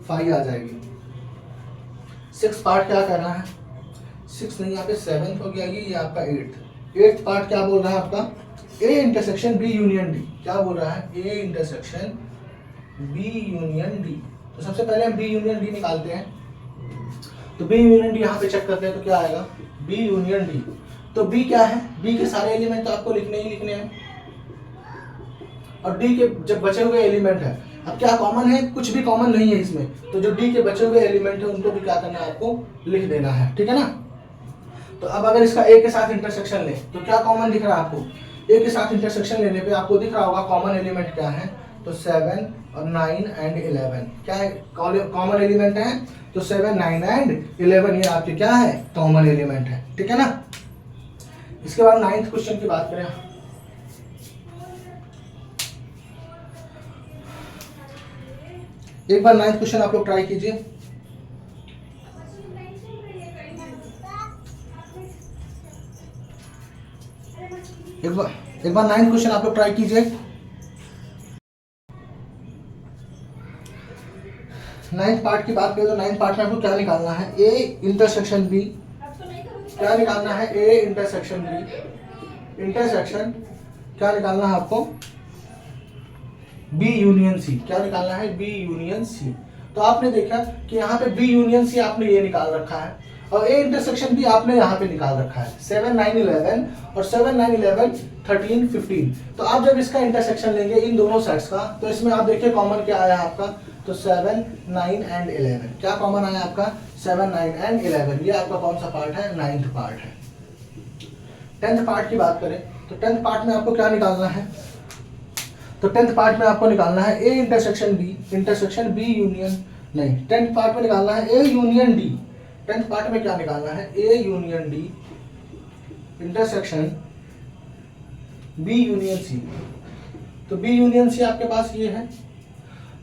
5 आ जाएगी। सिक्स पार्ट क्या कर रहा है, 6 नहीं यहाँ पे 7th हो गया, ये आपका 8th पार्ट क्या बोल रहा है आपका, A intersection B union D. क्या बोल रहा है, A intersection B union D. तो सबसे पहले हम बी यूनियन डी निकालते हैं। तो बी यूनियन डी यहाँ पे चेक करते हैं तो क्या आएगा बी यूनियन डी। तो बी क्या है, बी के सारे एलिमेंट तो आपको लिखने ही लिखने हैं और डी के जब बचे हुए एलिमेंट है, अब क्या कॉमन है, कुछ भी कॉमन नहीं है इसमें। तो जो डी के बचे हुए एलिमेंट है उनको भी क्या करना है आपको लिख देना है, ठीक है ना। तो अब अगर इसका ए के साथ इंटरसेक्शन ले तो क्या कॉमन दिख रहा है आपको, ए के साथ इंटरसेक्शन लेने पे आपको दिख रहा होगा कॉमन एलिमेंट क्या है, तो 7 और 9 एंड 11 क्या है कॉमन एलिमेंट है। तो 7, 9 एंड 11 ये आपके क्या है कॉमन एलिमेंट है, ठीक है ना। इसके बाद 9th क्वेश्चन की बात करें, एक बार 9th क्वेश्चन आप लोग ट्राई कीजिए। एक बार 9th क्वेश्चन आप लोग ट्राई कीजिए। 9th पार्ट की बात करें तो 9th पार्ट में आपको क्या निकालना है, ए इंटरसेक्शन बी, क्या निकालना है, ए इंटरसेक्शन बी, इंटरसेक्शन क्या निकालना है आपको, बी यूनियन सी, क्या निकालना है, बी यूनियन सी। तो आपने देखा कि यहाँ पे बी यूनियन सी आपने ये निकाल रखा है और ए इंटरसेक्शन भी आपने यहाँ पे निकाल रखा है, 7 9 11 और 7 9 11 13 15। तो आप जब इसका इंटरसेक्शन लेंगे इन दोनों सेट्स का, तो इसमें आप देखिए कॉमन क्या आया आपका, तो 7 9 एंड 11, क्या कॉमन आया आपका, 7 9 एंड 11। ये आपका कौन सा पार्ट है, 9th पार्ट है। 10th पार्ट की बात करें तो 10th पार्ट में आपको क्या निकालना है, तो 10th पार्ट में आपको निकालना है ए इंटरसेक्शन बी यूनियन, नहीं 10th पार्ट में निकालना है A union D. 10th part में क्या निकालना है, A union D intersection B union C. तो बी यूनियन सी आपके पास ये है,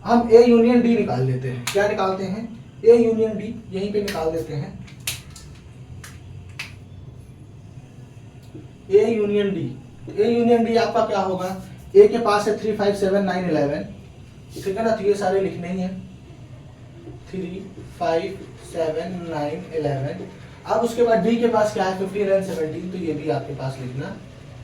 हम ए यूनियन डी निकाल लेते हैं। क्या निकालते हैं, ए यूनियन डी, यहीं पे निकाल देते हैं, ए यूनियन डी। ए यूनियन डी आपका क्या होगा, ए के पास है 3 5 7 9 11, ठीक है ना, तो ये सारे लिखने ही है, 3 5 7 9 11। अब उसके बाद डी के पास क्या है, 15 एंड 17, तो ये भी आपके पास लिखना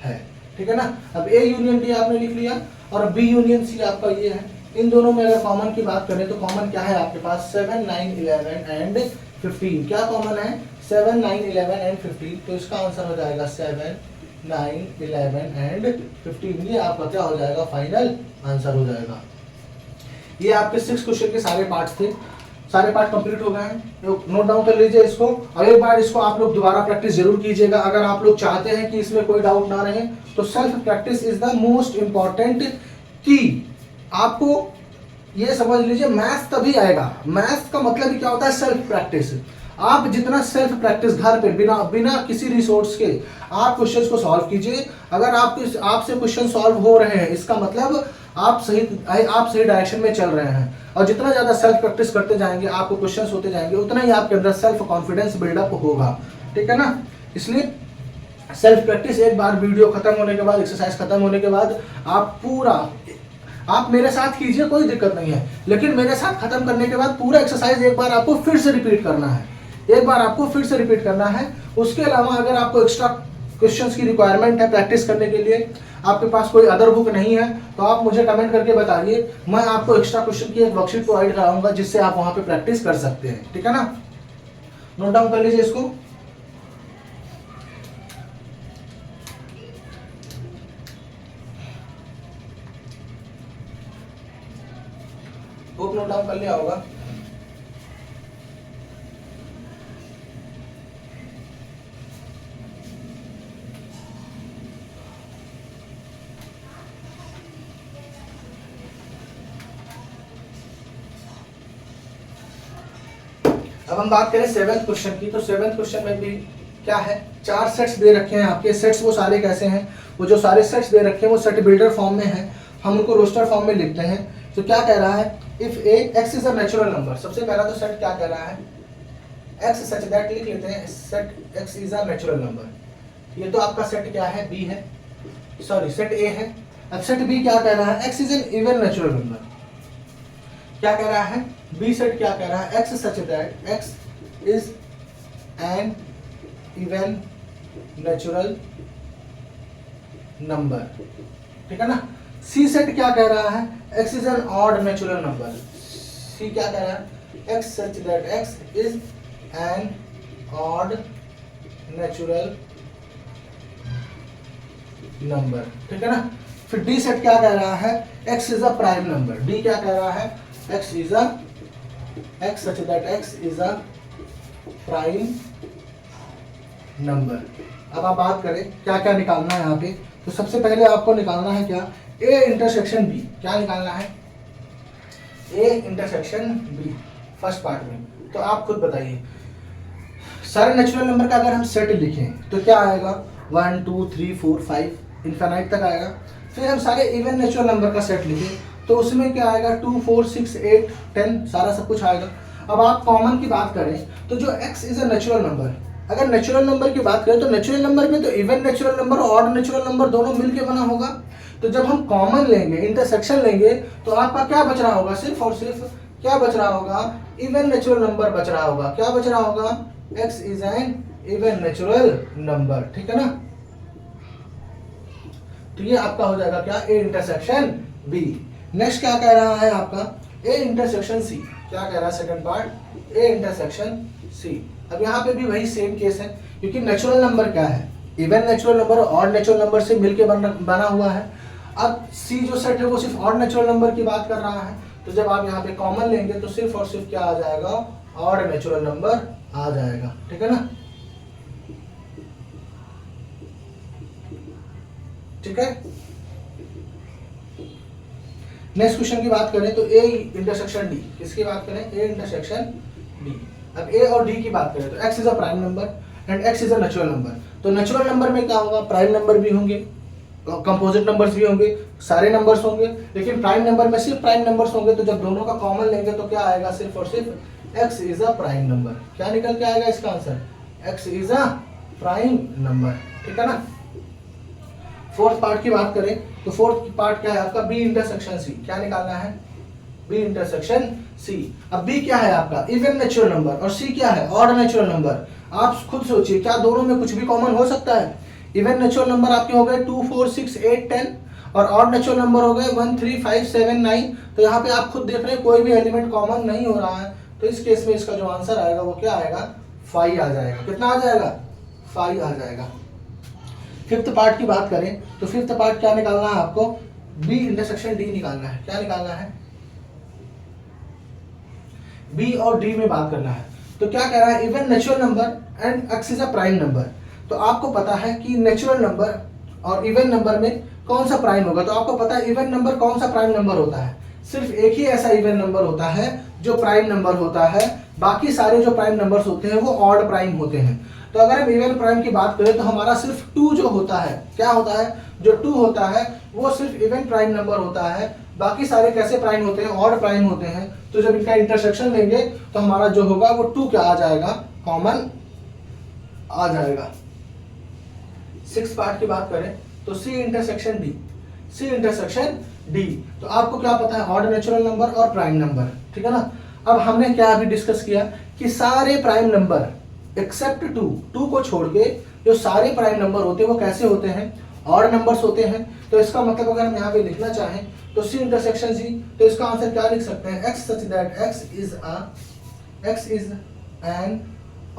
है, ठीक है ना। अब ए यूनियन डी आपने लिख लिया और बी यूनियन सी आपका ये है। इन दोनों में अगर कॉमन की बात करें तो कॉमन क्या है आपके पास, 7 9 11 एंड 15। क्या कॉमन है, 7 9 11 एंड 15, तो इसका आंसर हो जाएगा 7 9 11 एंड 15। ये आपका क्या हो जाएगा, फाइनल आंसर हो जाएगा। ये आपके 6 क्वेश्चन के सारे पार्ट्स थे, सारे पार्ट कंप्लीट हो गए हैं। नोट डाउन कर लीजिए इसको, और एक बार इसको आप लोग दोबारा प्रैक्टिस जरूर कीजिएगा। अगर आप लोग चाहते हैं कि इसमें कोई डाउट ना रहे तो self practice is the most important की। आपको ये समझ लीजिए, मैथ्स तभी आएगा, मैथ्स का मतलब ही क्या होता है, सेल्फ प्रैक्टिस। आप जितना सेल्फ प्रैक्टिस घर पे बिना किसी रिसोर्स के आप क्वेश्चंस को सॉल्व कीजिए। अगर आपसे क्वेश्चन सॉल्व हो रहे हैं, इसका मतलब आप सही डायरेक्शन में चल रहे हैं। और जितना ज्यादा सेल्फ प्रैक्टिस करते जाएंगे, आपको क्वेश्चंस होते जाएंगे, उतना ही आपके अंदर सेल्फ कॉन्फिडेंस बिल्डअप होगा, ठीक है ना। इसलिए सेल्फ प्रैक्टिस, एक बार वीडियो खत्म होने के बाद, एक्सरसाइज खत्म होने के बाद आप मेरे साथ कीजिए, कोई दिक्कत नहीं है, लेकिन मेरे साथ खत्म करने के बाद पूरा एक्सरसाइज एक बार आपको फिर से रिपीट करना है, एक बार आपको फिर से रिपीट करना है। उसके अलावा अगर आपको एक्स्ट्रा क्वेश्चंस की रिक्वायरमेंट है प्रैक्टिस करने के लिए, आपके पास कोई अदर बुक नहीं है, तो आप मुझे कमेंट करके बताइए, मैं आपको एक्स्ट्रा क्वेश्चन की एक वर्कशीट प्रोवाइड कराऊंगा जिससे आप वहां पे प्रैक्टिस कर सकते हैं, ठीक है ना। नोट डाउन कर लीजिए इसको। होप नोट डाउन कर लिया होगा। अब हम बात करें 7th क्वेश्चन की, तो 7th क्वेश्चन में भी क्या है, 4 सेट्स दे रखे हैं आपके। सेट्स वो सारे कैसे हैं, वो जो सारे सेट्स दे रखे हैं वो सेट बिल्डर फॉर्म में है, हम उनको रोस्टर फॉर्म में लिखते हैं। तो क्या कह रहा है, if A x is a natural number, सबसे पहला तो सेट क्या कह रहा है, एक्स सच दैट लिख लेते हैं, set x is a natural number. ये तो आपका सेट क्या है, बी है, सॉरी सेट ए है। अब सेट बी क्या कह रहा है, X is an even natural number. क्या कह रहा है, बी सेट क्या कह रहा है, X such that X is an even natural number, ठीक है ना। सी सेट क्या कह रहा है, X is an odd natural number. C क्या कह रहा है, X such that X is an odd natural number, ठीक है ना। फिर डी सेट क्या कह रहा है, X is a prime number. D क्या कह रहा है, X such that X is a prime number. अब आप बात करें क्या क्या निकालना है यहाँ पे, तो सबसे पहले आपको निकालना है क्या, ए इंटरसेक्शन बी। क्या निकालना है, A intersection B first part में। तो आप खुद बताइए, सारे नेचुरल नंबर का अगर हम सेट लिखें तो क्या आएगा, 1 2 3 4 5 इनफाइनाइट तक आएगा। फिर हम सारे इवन नेचुरल नंबर का सेट लिखें तो उसमें क्या आएगा 2 4 6 8 10 सारा सब कुछ आएगा। अब आप कॉमन की बात करें तो जो x is a natural number, अगर नेचुरल नंबर की बात करें तो नेचुरल नंबर में तो इवन नेचुरल नंबर और ऑड नेचुरल नंबर दोनों मिलके बना होगा। तो जब हम कॉमन लेंगे, इंटरसेक्शन लेंगे, तो आपका क्या बच रहा होगा, सिर्फ और सिर्फ क्या बच रहा होगा, इवन नेचुरल नंबर बच रहा होगा। क्या बच रहा होगा, x is an even natural number, ठीक है ना। तो ये आपका हो जाएगा क्या, ए इंटरसेक्शन बी। नेक्स्ट क्या कह रहा है आपका, ए इंटरसेक्शन सी। क्या कह रहा है second part, A intersection C. अब यहाँ पे भी वही सेम केस है, क्योंकि नेचुरल नंबर क्या है, इवन नेचुरल नंबर और नेचुरल नंबर से मिलके बना हुआ है। अब सी जो सेट है वो सिर्फ ऑड नेचुरल नंबर की बात कर रहा है, तो जब आप यहाँ पे कॉमन लेंगे तो सिर्फ और सिर्फ क्या आ जाएगा, ऑड नेचुरल नंबर आ जाएगा, ठीक है ना। ठीक है। नेक्स्ट क्वेश्चन की बात करें तो ए इंटरसेक्शन डी, किसकी बात करें, ए इंटरसेक्शन डी। अब ए और डी की बात करें तो x is a prime number and x is a natural number. तो नेचुरल नंबर में क्या होगा, प्राइम नंबर भी होंगे, कंपोजिट नंबर्स भी होंगे, सारे नंबर्स होंगे, लेकिन प्राइम नंबर में सिर्फ प्राइम नंबर्स होंगे। तो जब दोनों का कॉमन लेंगे तो क्या आएगा, सिर्फ और सिर्फ x is a prime number. क्या निकल के आएगा इसका answer, x is a prime number, ठीक है ना। फोर्थ पार्ट की बात करें तो फोर्थ पार्ट क्या है आपका, बी इंटरसेक्शन सी। क्या निकालना है, बी इंटरसेक्शन सी। अब बी क्या है आपका, इवन नेचुरल नंबर, और सी क्या है, ऑड नेचुरल नंबर। आप खुद सोचिए, क्या दोनों में कुछ भी कॉमन हो सकता है। इवन नेचुरल नंबर आपके हो गए 2 4 6 8 10 और ऑड नेचुरल नंबर हो गए 1 3 5 7 9। तो यहाँ पे आप खुद देख रहे हैं कोई भी एलिमेंट कॉमन नहीं हो रहा है। तो इस केस में इसका जो आंसर आएगा वो क्या आएगा, 5 आ जाएगा। कितना आ जाएगा, 5 आ जाएगा। फिफ्थ पार्ट की बात करें तो फिफ्थ पार्ट क्या निकालना है आपको, बी इंटरसेक्शन डी निकालना है। क्या निकालना है, बी और डी में बात करना है। तो क्या कह रहा है, even natural number and x is a prime number. तो आपको पता है कि नेचुरल नंबर और इवन नंबर में कौन सा प्राइम होगा। तो आपको पता है इवन नंबर कौन सा प्राइम नंबर होता है, सिर्फ एक ही ऐसा इवन नंबर होता है जो प्राइम नंबर होता है। बाकी सारे जो प्राइम नंबर्स होते हैं वो ऑड प्राइम होते हैं। तो अगर हम इवन प्राइम की बात करें तो हमारा सिर्फ 2 जो होता है, क्या होता है, जो 2 होता है वो सिर्फ इवन प्राइम नंबर होता है। बाकी सारे कैसे प्राइम होते हैं, ऑड प्राइम होते हैं। तो जब इनका इंटरसेक्शन लेंगे तो हमारा जो होगा वो 2 क्या आ जाएगा, कॉमन आ जाएगा। सिक्स पार्ट की बात करें तो C intersection D, C intersection D. तो आपको क्या पता है, ऑड नेचुरल नंबर और प्राइम नंबर, ठीक है ना। अब हमने क्या अभी डिस्कस किया कि सारे प्राइम नंबर एक्सेप्ट 2 को छोड़ के जो सारे प्राइम नंबर होते हैं वो कैसे होते हैं, ऑड नंबर्स होते हैं। तो इसका मतलब अगर हम यहाँ पे लिखना चाहें तो सी इंटरसेक्शन सी, तो इसका आंसर क्या लिख सकते हैं, x such that X is an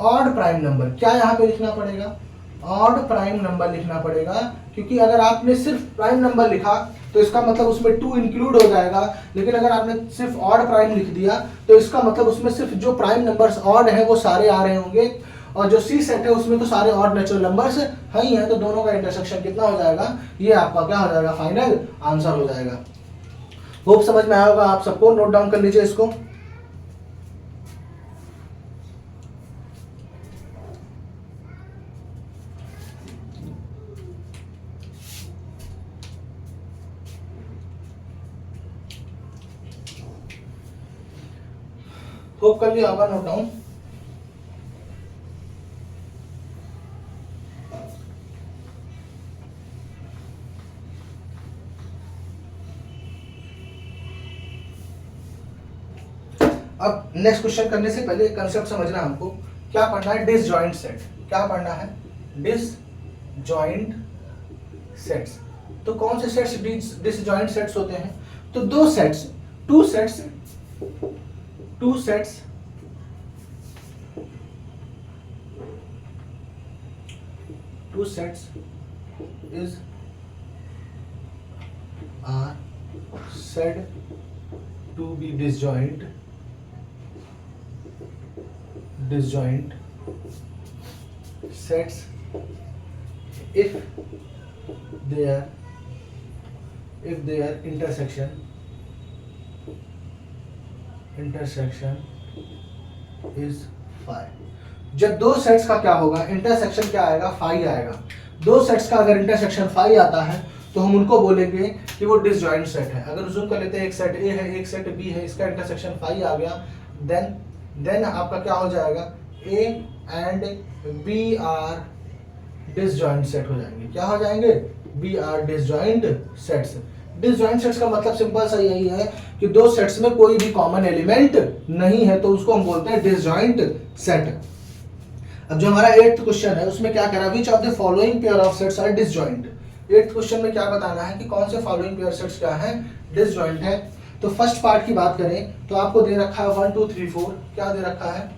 odd prime number. क्या यहाँ पे लिखना पड़ेगा, ऑड प्राइम नंबर लिखना पड़ेगा, क्योंकि अगर आपने सिर्फ प्राइम नंबर लिखा तो इसका मतलब उसमें 2 इंक्लूड हो जाएगा। लेकिन अगर आपने सिर्फ ऑड प्राइम लिख दिया तो इसका मतलब उसमें सिर्फ जो प्राइम नंबर्स ऑड है वो सारे आ रहे होंगे, और जो सी सेट है उसमें तो सारे ऑड नेचुरल नंबर्स है ही है। तो दोनों का इंटरसेक्शन कितना हो जाएगा, ये आपका क्या हो जाएगा, फाइनल आंसर हो जाएगा। होप समझ में आया होगा आप सबको, नोट डाउन कर लीजिए इसको। होप कर लिया होगा नोट डाउन। अब नेक्स्ट क्वेश्चन करने से पहले कंसेप्ट समझना हमको, क्या पढ़ना है, डिसजॉइंट सेट। क्या पढ़ना है, डिसजॉइंट सेट्स। तो कौन से सेट्स डिसजॉइंट सेट्स होते हैं, तो दो sets, two sets is are said to be disjoint sets if their intersection is phi। जब दो सेट्स का क्या होगा, इंटरसेक्शन क्या आएगा, फाई आएगा। दो सेट्स का अगर इंटरसेक्शन फाई आता है तो हम उनको बोलेंगे कि वो डिसजॉइंट सेट है। अगर जूम कर लेते हैं, एक सेट ए है, एक सेट बी है, इसका इंटरसेक्शन फाई आ गया, देन आपका क्या हो जाएगा, A and B are disjoint set हो जाएंगे। क्या हो जाएंगे, B are disjoint sets. Disjoint sets का मतलब सिंपल सा यही है कि दो सेट्स में कोई भी कॉमन एलिमेंट नहीं है, तो उसको हम बोलते हैं डिसजॉइंट सेट। अब जो हमारा 8th क्वेश्चन है उसमें क्या कह रहा है, which of the following pair of sets are disjoint. 8th question में क्या बताना है कि कौन से फॉलोइंग पेयर सेट्स क्या है, डिसजॉइंट है। तो फर्स्ट पार्ट की बात करें तो आपको दे रखा है 1 2 3 4, क्या दे रखा है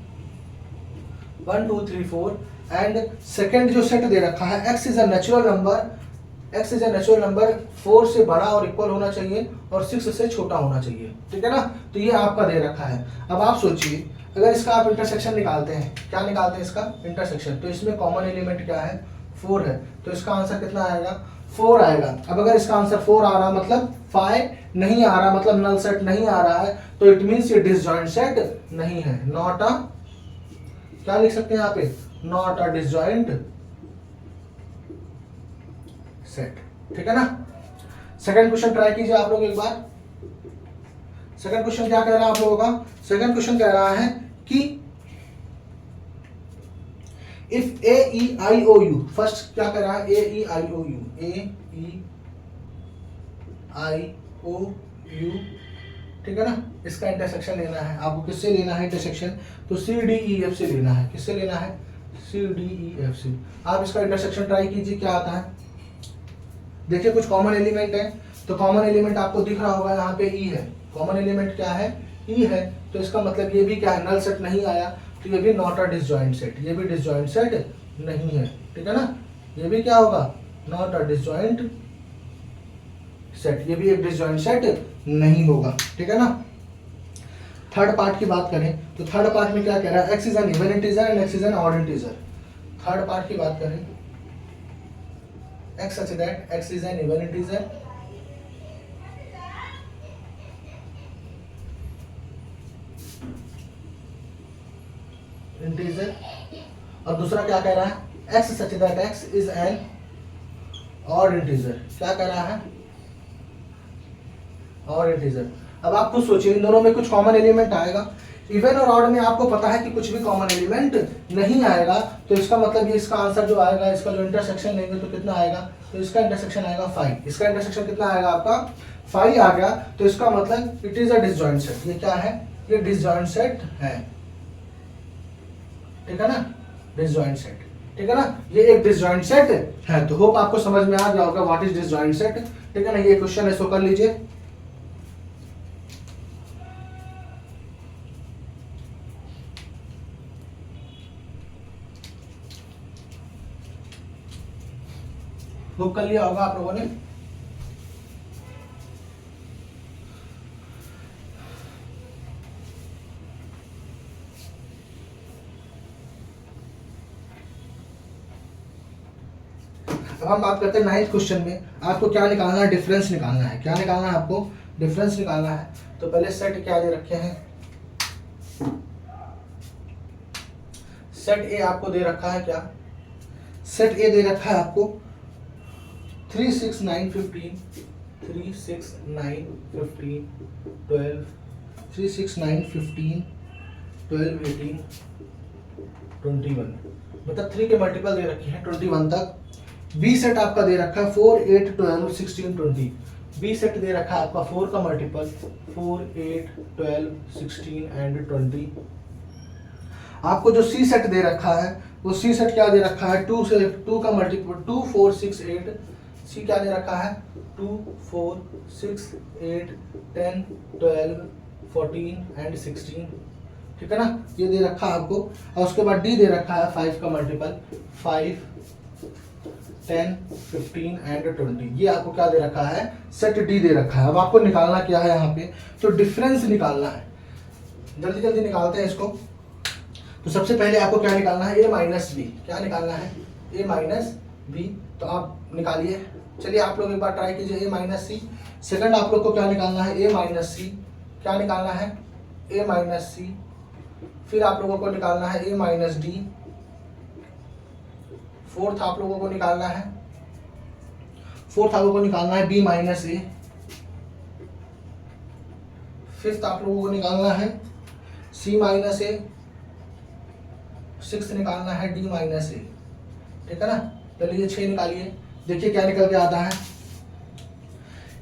1 2 3 4, एंड सेकंड जो सेट दे रखा है x is a natural number, x is a natural number 4 से बड़ा और इक्वल होना चाहिए और 6 से छोटा होना चाहिए, ठीक है ना। तो ये आपका दे रखा है। अब आप सोचिए अगर इसका आप इंटरसेक्शन निकालते हैं, क्या निकालते हैं इसका इंटरसेक्शन, तो इसमें कॉमन एलिमेंट क्या है 4 है, तो इसका आंसर कितना आएगा 4 आएगा। अब अगर इसका आंसर 4 आ रहा मतलब 5 नहीं आ रहा, मतलब नल सेट नहीं आ रहा है, तो इट मींस ये डिसजॉइंट सेट नहीं है, नॉट अ, क्या लिख सकते हैं यहाँ पे, नॉट अ डिसजॉइंट सेट, ठीक है ना। सेकंड क्वेश्चन ट्राई कीजिए आप लोग एक बार। सेकंड क्वेश्चन क्या कह रहा है आप लोगों का, सेकंड क्वेश्चन कह रहा है कि if A E I O U, first क्या कह रहा है, ए E I O you, A E I O you, ठीक है ना। इसका इंटरसेक्शन लेना है आपको, किससे लेना है इंटरसेक्शन, तो सी डी ई एफ से लेना है, किससे लेना है, सी डी ई एफ से। आप इसका इंटरसेक्शन ट्राई कीजिए क्या आता है। देखिए कुछ कॉमन एलिमेंट है, तो कॉमन एलिमेंट आपको दिख रहा होगा यहाँ पे ई है, कॉमन एलिमेंट क्या है, ई है, तो इसका मतलब ये भी क्या है, नल सेट नहीं आया, तो ये भी नॉट अ डिसजॉइंट सेट, ये भी डिसजॉइंट सेट नहीं है, ठीक है ना। ये भी क्या होगा, नॉट अ डिसजॉइंट सेट, ये भी एक डिसजॉइंट सेट नहीं होगा, ठीक है ना। थर्ड पार्ट की बात करें तो थर्ड पार्ट में क्या कह रहा है, X is an even integer and x is an odd integer. Third part की बात करें, x such that x is an even integer और दूसरा क्या कह रहा है, x such that x is an odd integer, क्या कह रहा है, odd integer। अब आप खुद सोचिए इन दोनों में कुछ कॉमन एलिमेंट आएगा, इवन और ऑड में आपको पता है कि कुछ भी कॉमन एलिमेंट नहीं आएगा, तो इसका मतलब ये इसका आंसर जो आएगा, इसका जो इंटरसेक्शन लेंगे तो कितना आएगा, तो इसका इंटरसेक्शन आएगा 5, इसका इंटरसेक्शन कितना आएगा आपका 5 आ गया, तो इसका मतलब it is a disjoint set. ये क्या है, ये डिसजॉइंट सेट है, ठीक है ना, डिसजॉइंट सेट, ठीक है ना, ये एक डिसजॉइंट सेट है। तो होप आपको समझ में आ गया होगा व्हाट इज डिसजॉइंट सेट, ठीक है ना। ये क्वेश्चन है, इसको कर लीजिए। बुक कर लिया होगा आप लोगों ने। अब हम बात करते हैं 9th क्वेश्चन में, आपको क्या निकालना है, डिफरेंस निकालना है। क्या निकालना है आपको, डिफरेंस निकालना है। तो पहले सेट क्या दे रखे हैं, सेट ए आपको दे रखा है, क्या सेट ए दे रखा है आपको 3 6 9 15, 3 6 9 15 12, 3 6 9 15 12 18 21, मतलब 3 के मल्टीपल दे रखे हैं 21 तक। बी सेट आपका दे रखा है 4 8 12 16 20, बी सेट दे रखा है आपका 4 का मल्टीपल 4 8 12 16 एंड 20। आपको जो सी सेट दे रखा है वो सी सेट क्या दे रखा है, 2 से 2 का मल्टीपल 2 4 6 8, सी क्या दे रखा है 2 4 6 8 10 12 14 एंड 16, ठीक है ना, ये दे रखा है आपको। और उसके बाद डी दे रखा है 5 का मल्टीपल 5 10 15 एंड 20, ये आपको क्या दे रखा है, सेट डी दे रखा है। अब आपको निकालना क्या है यहाँ पे, तो डिफरेंस निकालना है। जल्दी जल्दी निकालते हैं इसको। तो सबसे पहले आपको क्या निकालना है, ए माइनस बी, क्या निकालना है, ए माइनस बी। तो आप निकालिए, चलिए आप लोग एक बार ट्राई कीजिए, ए माइनस सी। सेकंड आप लोग को क्या निकालना है, ए माइनस सी, क्या निकालना है, ए माइनस सी। फिर आप लोगों को निकालना है ए माइनस डी। फोर्थ आप लोगों को निकालना है, फोर्थ आप लोगों को निकालना है बी माइनस ए, फिफ्थ आप लोगों को निकालना है सी माइनस ए, सिक्स निकालना है डी माइनस ए। ठीक है ना, चलिए 6 निकालिए, देखिए क्या निकल के आता है।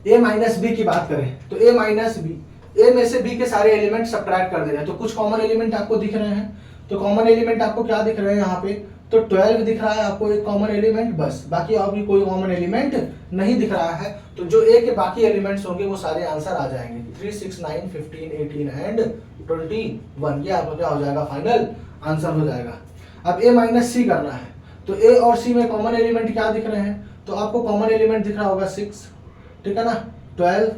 ए माइनस बी की बात करें तो ए माइनस बी, ए में से बी के सारे एलिमेंट सब्ट्रैक्ट कर दे रहे हैं, तो कुछ कॉमन एलिमेंट आपको दिख रहे हैं। तो कॉमन एलिमेंट आपको क्या दिख रहे हैं यहाँ पे, तो 12 दिख रहा है आपको एक कॉमन एलिमेंट, बस बाकी और भी कोई कॉमन एलिमेंट नहीं दिख रहा है। तो जो ए के बाकी एलिमेंट्स होंगे वो सारे आंसर आ जाएंगे, 3, 6, 9, 15, 18 एंड 21। ये आपका क्या हो जाएगा, फाइनल आंसर हो जाएगा। अब ए माइनस सी करना है, तो ए और सी में कॉमन एलिमेंट क्या दिख रहे हैं, तो आपको कॉमन एलिमेंट दिख रहा होगा 6, ठीक है ना, 12,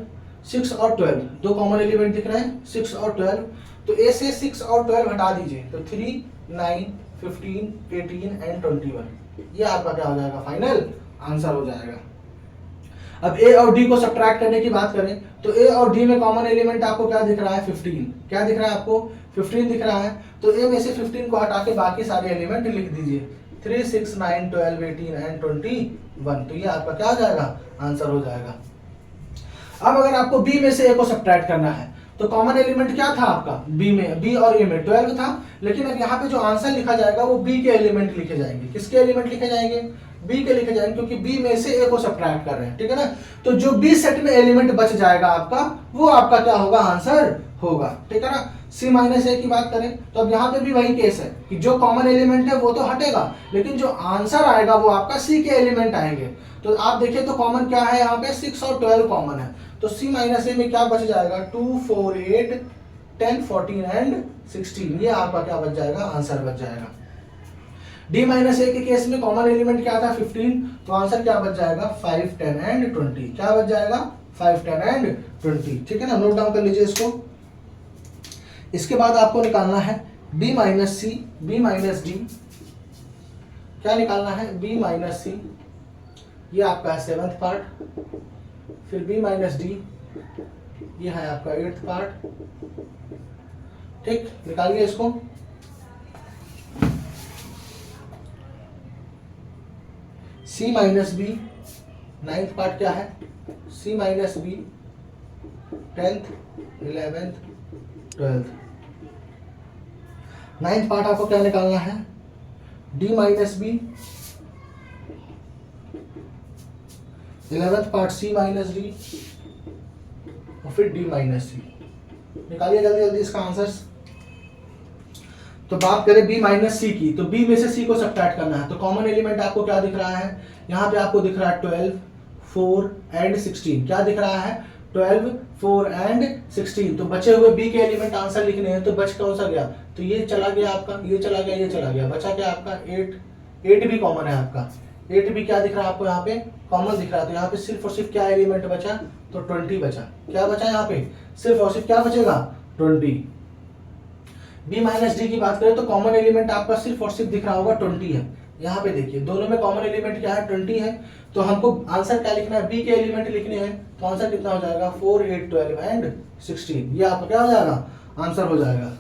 6 और 12 दो कॉमन एलिमेंट दिख रहे हैं, 6 और 12। तो ए से 6 और 12 हटा दीजिए, तो 3, 9, 15, 18 एंड 21। ये आपका क्या हो जाएगा, फाइनल आंसर हो जाएगा। अब ए और डी को सब्ट्रैक्ट करने की बात करें तो ए और डी में कॉमन एलिमेंट आपको क्या दिख रहा है, 15। क्या दिख रहा है आपको, 15 दिख रहा है। तो ए में से 15 को हटा के बाकी सारे एलिमेंट लिख दीजिए, 3, 6, 9, 12, 18 एंड 21। तो ये आपका क्या हो जाएगा, आंसर हो जाएगा। अब अगर आपको बी में से ए को सब्ट्रैक्ट करना है तो कॉमन एलिमेंट क्या था आपका बी में, बी और ए में 12 था, लेकिन अब यहाँ पे जो आंसर लिखा जाएगा वो बी के एलिमेंट लिखे जाएंगे। किसके एलिमेंट लिखे जाएंगे, बी के लिखे जाएंगे, क्योंकि बी में से ए को सब्ट्रैक्ट कर रहे हैं, ठीक है ना। तो जो बी सेट में एलिमेंट बच जाएगा आपका, वो आपका क्या होगा, आंसर होगा, ठीक है ना। सी माइनस ए की बात करें तो अब यहाँ पे भी वही केस है कि जो कॉमन एलिमेंट है वो तो हटेगा, लेकिन जो आंसर आएगा वो आपका सी के एलिमेंट आएंगे। तो आप देखिए तो कॉमन क्या है यहाँ पे, 6 और 12 कॉमन है। तो सी माइनस ए में क्या बच जाएगा, 2, 4, 8, 10, 14 एंड 16। ये आपका क्या बच जाएगा, आंसर बच जाएगा। डी माइनस ए के केस में कॉमन एलिमेंट क्या था, 15। तो आंसर क्या बच जाएगा, 5, 10 एंड 20। क्या बच जाएगा, 5, 10 एंड 20, ठीक है ना। नोट डाउन कर लीजिए इसको। इसके बाद आपको निकालना है बी माइनस सी, बी माइनस डी। क्या निकालना है, बी माइनस सी, ये आपका है 7th पार्ट। फिर बी माइनस डी, ये है आपका 8th पार्ट। ठीक, निकालिए इसको। सी माइनस बी, 9th पार्ट क्या है, सी minus B, 10th, 11th, 12th। 9th part आपको क्या निकालना है, D minus B, 11th part C minus D, और फिर डी माइनस सी। निकालिए जल्दी जल्दी इसका आंसर्स। तो बात करें बी माइनस सी की, तो बी में से सी को सब्ट्रैक्ट करना है। तो कॉमन एलिमेंट आपको क्या दिख रहा है, यहाँ पे आपको दिख रहा है 12, 4 एंड 16। क्या दिख रहा है, 12, 4 एंड 16। तो बचे हुए बी के एलिमेंट आंसर लिखने हैं, तो बच कौन सा गया, तो ये चला गया आपका, ये चला गया, ये चला गया, बचा क्या आपका 8 भी कॉमन है आपका। 8 भी क्या दिख रहा है आपको, यहाँ पे कॉमन दिख रहा है। तो यहाँ पे सिर्फ और सिर्फ क्या एलिमेंट बचा, तो 20 बचा। क्या बचा यहाँ पे, सिर्फ और सिर्फ क्या बचेगा, 20। बी माइनस डी की बात करें तो कॉमन एलिमेंट आपका सिर्फ और सिर्फ दिख रहा होगा 20 है। यहाँ पे देखिए दोनों में कॉमन एलिमेंट क्या है, 20 है। तो हमको आंसर क्या लिखना है, बी के एलिमेंट लिखने हैं। तो आंसर कितना हो जाएगा, 4, 8, 12 एंड 16। ये आपका क्या हो जाएगा, आंसर हो जाएगा।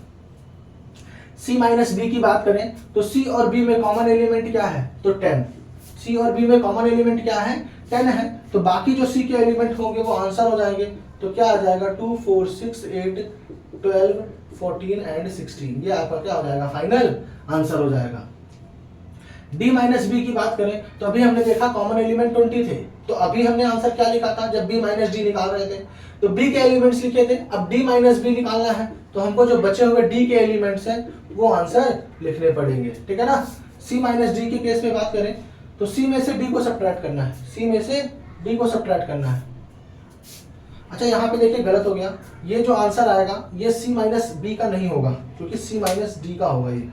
सी माइनस बी की बात करें तो सी और बी में कॉमन एलिमेंट क्या है, तो 10। सी और बी में कॉमन एलिमेंट क्या है, 10 है। तो बाकी जो सी के एलिमेंट होंगे वो आंसर हो जाएंगे। तो क्या आ जाएगा, 2, 4, 6, 8, 12, 14 एंड 16। ये आपका क्या हो जाएगा, फाइनल आंसर हो जाएगा। डी माइनस बी की बात करें तो अभी हमने देखा कॉमन एलिमेंट 20 थे। तो अभी हमने आंसर क्या लिखा था, जब बी माइनस डी निकाल रहे थे तो बी के एलिमेंट्स लिखे थे। अब डी माइनस बी निकालना है तो हमको जो बचे हुए डी के एलिमेंट्स हैं वो आंसर लिखने पड़ेंगे, ठीक है ना। सी माइनस डी के केस में बात करें तो सी में से डी को सब्ट्रैक्ट करना है, सी में से डी को सब्ट्रैक्ट करना है। अच्छा यहाँ पे देखिए गलत हो गया, ये जो आंसर आएगा ये सी माइनस बी का नहीं होगा, क्योंकि सी माइनस डी का होगा। ये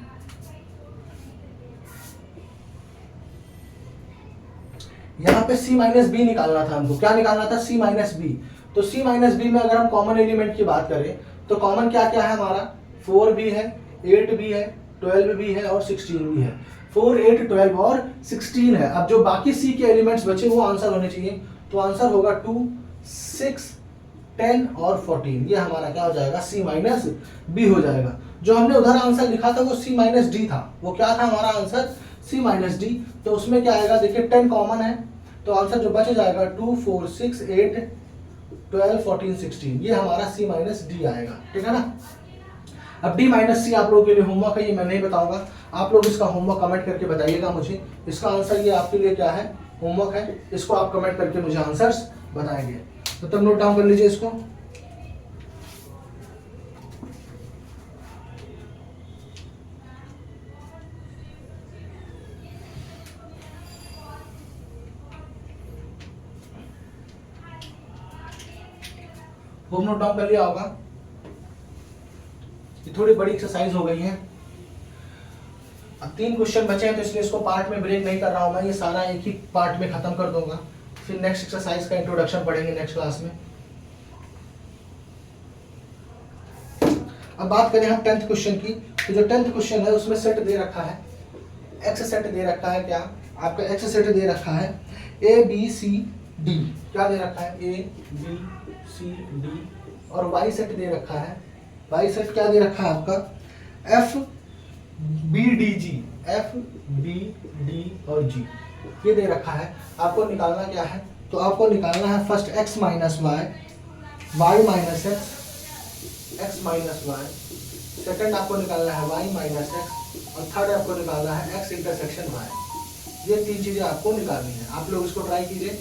यहाँ पे सी माइनस बी निकालना था हमको। क्या निकालना था, सी माइनस बी। तो सी माइनस बी में अगर हम कॉमन एलिमेंट की बात करें तो कॉमन क्या क्या है हमारा, 4 भी है, 8 भी है, 12 भी है और 16 भी है। 4, 8, 12 और 16 है। अब जो बाकी सी के एलिमेंट्स बचे वो आंसर होने चाहिए। तो आंसर होगा 2, 6, 10 और 14। ये हमारा क्या हो जाएगा, सी माइनस बी हो जाएगा। जो हमने उधर आंसर लिखा था वो सी माइनस डी था। वो क्या था हमारा आंसर, सी माइनस डी। तो उसमें क्या आएगा, देखिए 10 कॉमन है तो आंसर जो बच जाएगा 2 4 6 8 12 14 16, ये हमारा C माइनस डी आएगा। ठीक है ना। अब D माइनस सी आप लोगों के लिए होमवर्क है, ये मैं नहीं बताऊंगा, आप लोग इसका होमवर्क कमेंट करके बताइएगा मुझे। इसका आंसर ये आपके लिए क्या है, होमवर्क है, इसको आप कमेंट करके मुझे आंसर्स बताएंगे। तो तब नोट डाउन कर लीजिए इसको। होम नोट डाउन कर लिया होगा। ये थोड़ी बड़ी एक्सरसाइज हो गई है। अब 3 क्वेश्चन बचे हैं, तो इसलिए इसको पार्ट में ब्रेक नहीं कर रहा हूं मैं, ये सारा एक ही पार्ट में खत्म कर दूंगा। फिर नेक्स्ट एक्सरसाइज का इंट्रोडक्शन पढ़ेंगे नेक्स्ट क्लास में। अब बात करें हम 10th क्वेश्चन की, तो जो 10th क्वेश्चन है उसमें सेट दे रखा है, एक्स सेट दे रखा है। क्या आपका एक्स सेट दे रखा है ए बी सी डी, क्या दे रखा है ए बी सी डी, और वाई सेट दे रखा है, वाई सेट क्या दे रखा है आपका F B D G, F B D और जी, ये दे रखा है। आपको निकालना क्या है, तो आपको निकालना है first X minus Y, Y minus X, X minus Y, second आपको निकालना है वाई माइनस एक्स, और थर्ड आपको निकालना है एक्स इंटरसेक्शन वाई। ये 3 चीजें आपको निकालनी है, आप लोग इसको ट्राई कीजिए।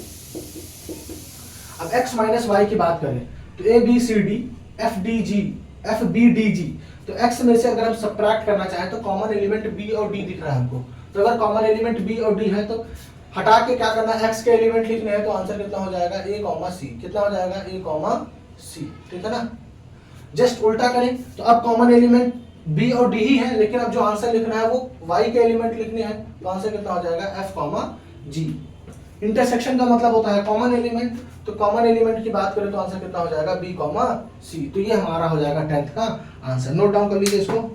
अब x माइनस वाई की बात करें तो A B C D F D G, F B D G, तो x में से अगर हम सब्ट्रैक्ट करना चाहें तो कॉमन एलिमेंट b और d दिख रहा है हमको, तो अगर कॉमन एलिमेंट b और d है तो हटा के क्या करना है, x के एलिमेंट लिखने हैं, तो आंसर कितना हो जाएगा a, c, कितना हो जाएगा a, c। ठीक है ना। जस्ट उल्टा करें तो अब कॉमन एलिमेंट b और d ही है, लेकिन अब जो आंसर लिखना है वो y के एलिमेंट लिखने हैं, तो आंसर कितना हो जाएगा f, g। इंटरसेक्शन का मतलब होता है कॉमन एलिमेंट, तो कॉमन एलिमेंट की बात करें तो आंसर कितना हो जाएगा b, c। तो ये हमारा हो जाएगा 10th का आंसर। नोट डाउन कर लीजिए इसको।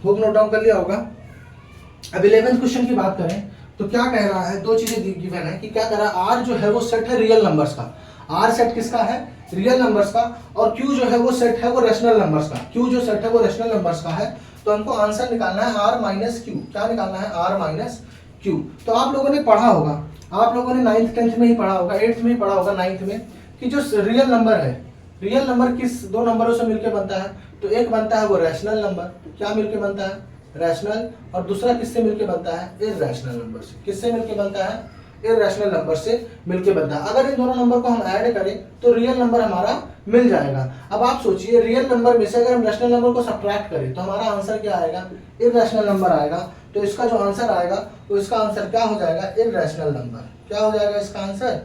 होप नोट डाउन कर लिया होगा। अब 11th क्वेश्चन की बात करें तो क्या कह रहा है, 2 चीजें गिवन है कि क्या कह रहा है, आर जो है वो सेट है रियल नंबर्स का, आर सेट किसका है, रियल नंबर्स का, और क्यू जो है वो सेट है वो रैशनल नंबर्स का, क्यू जो सेट है वो रैशनल नंबर्स का है। तो हमको आंसर निकालना है आर माइनस क्यू, क्या निकालना है आर माइनस क्यू। तो आप लोगों ने पढ़ा होगा, आप लोगों ने 9th 10th में ही पढ़ा होगा, 8th में ही पढ़ा होगा, 9th में, कि जो रियल नंबर है, रियल नंबर किस 2 नंबरों से मिलकर बनता है, तो एक बनता है वो रैशनल नंबर, क्या मिलके बनता है रैशनल, और दूसरा किससे मिलके बनता है इरैशनल नंबर से, किससे मिलके बनता है इरैशनल नंबर से मिलके बनता है। अगर इन दोनों नंबर को हम ऐड करें तो रियल नंबर हमारा मिल जाएगा। अब आप सोचिए रियल नंबर में से अगर हम रैशनल नंबर को सब्ट्रैक्ट करें तो हमारा आंसर क्या आएगा, इरैशनल नंबर आएगा। तो इसका जो आंसर आएगा तो इसका आंसर क्या हो जाएगा, इरैशनल नंबर। क्या हो जाएगा इसका आंसर,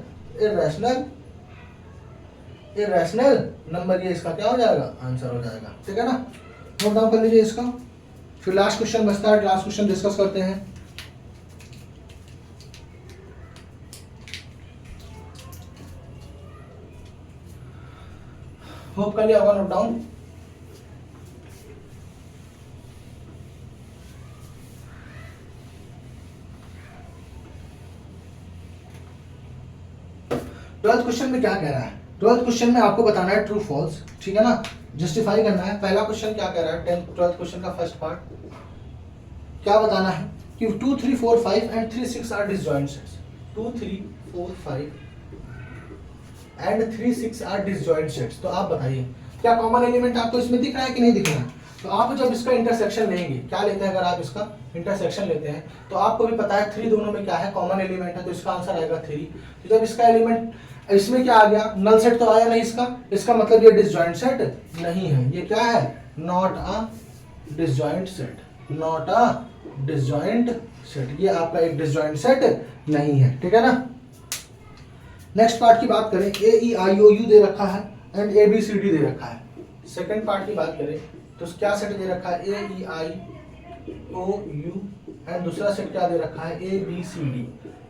इरैशनल नंबर, ये इसका क्या हो जाएगा आंसर हो जाएगा। ठीक है ना। नोट डाउन कर लीजिए इसका। फिर लास्ट क्वेश्चन बचता है, लास्ट क्वेश्चन डिस्कस करते हैं। होप कर लिया होगा नोट डाउन। ट्वेल्थ क्वेश्चन में क्या कह रहा है, 12th क्वेश्चन में आपको बताना है ट्रू फॉल्स, ठीक है ना, जस्टिफाई करना है। पहला क्वेश्चन क्या कह रहा है, 12th क्वेश्चन का फर्स्ट पार्ट क्या बताना है कि 2 3 4 5 and 3 6 are disjoint sets, 2 3 4 5 and 3 6 are disjoint sets. तो आप बताइए क्या कॉमन एलिमेंट आपको इसमें दिख रहा है कि नहीं दिख रहा है। तो आप जब इसका इंटरसेक्शन लेंगे, क्या लेते हैं, अगर आप इसका इंटरसेक्शन लेते हैं तो आपको भी पता है 3 दोनों में क्या है, कॉमन एलिमेंट है, तो इसका आंसर आएगा 3। तो जब इसका एलिमेंट इसमें क्या आ गया, नल सेट तो आया नहीं इसका मतलब ये डिसजॉइंट सेट नहीं है। ये क्या है, not a disjoint set, not a disjoint set, ये आपका एक डिसजॉइंट सेट नहीं है। ठीक है ना। नेक्स्ट पार्ट की बात करें, ए ई आई ओ यू दे रखा है and A B C D दे रखा है। सेकंड पार्ट की बात करें तो क्या सेट दे रखा है, ए E I O you and दूसरा सेट क्या दे रखा है, ए बी सी डी।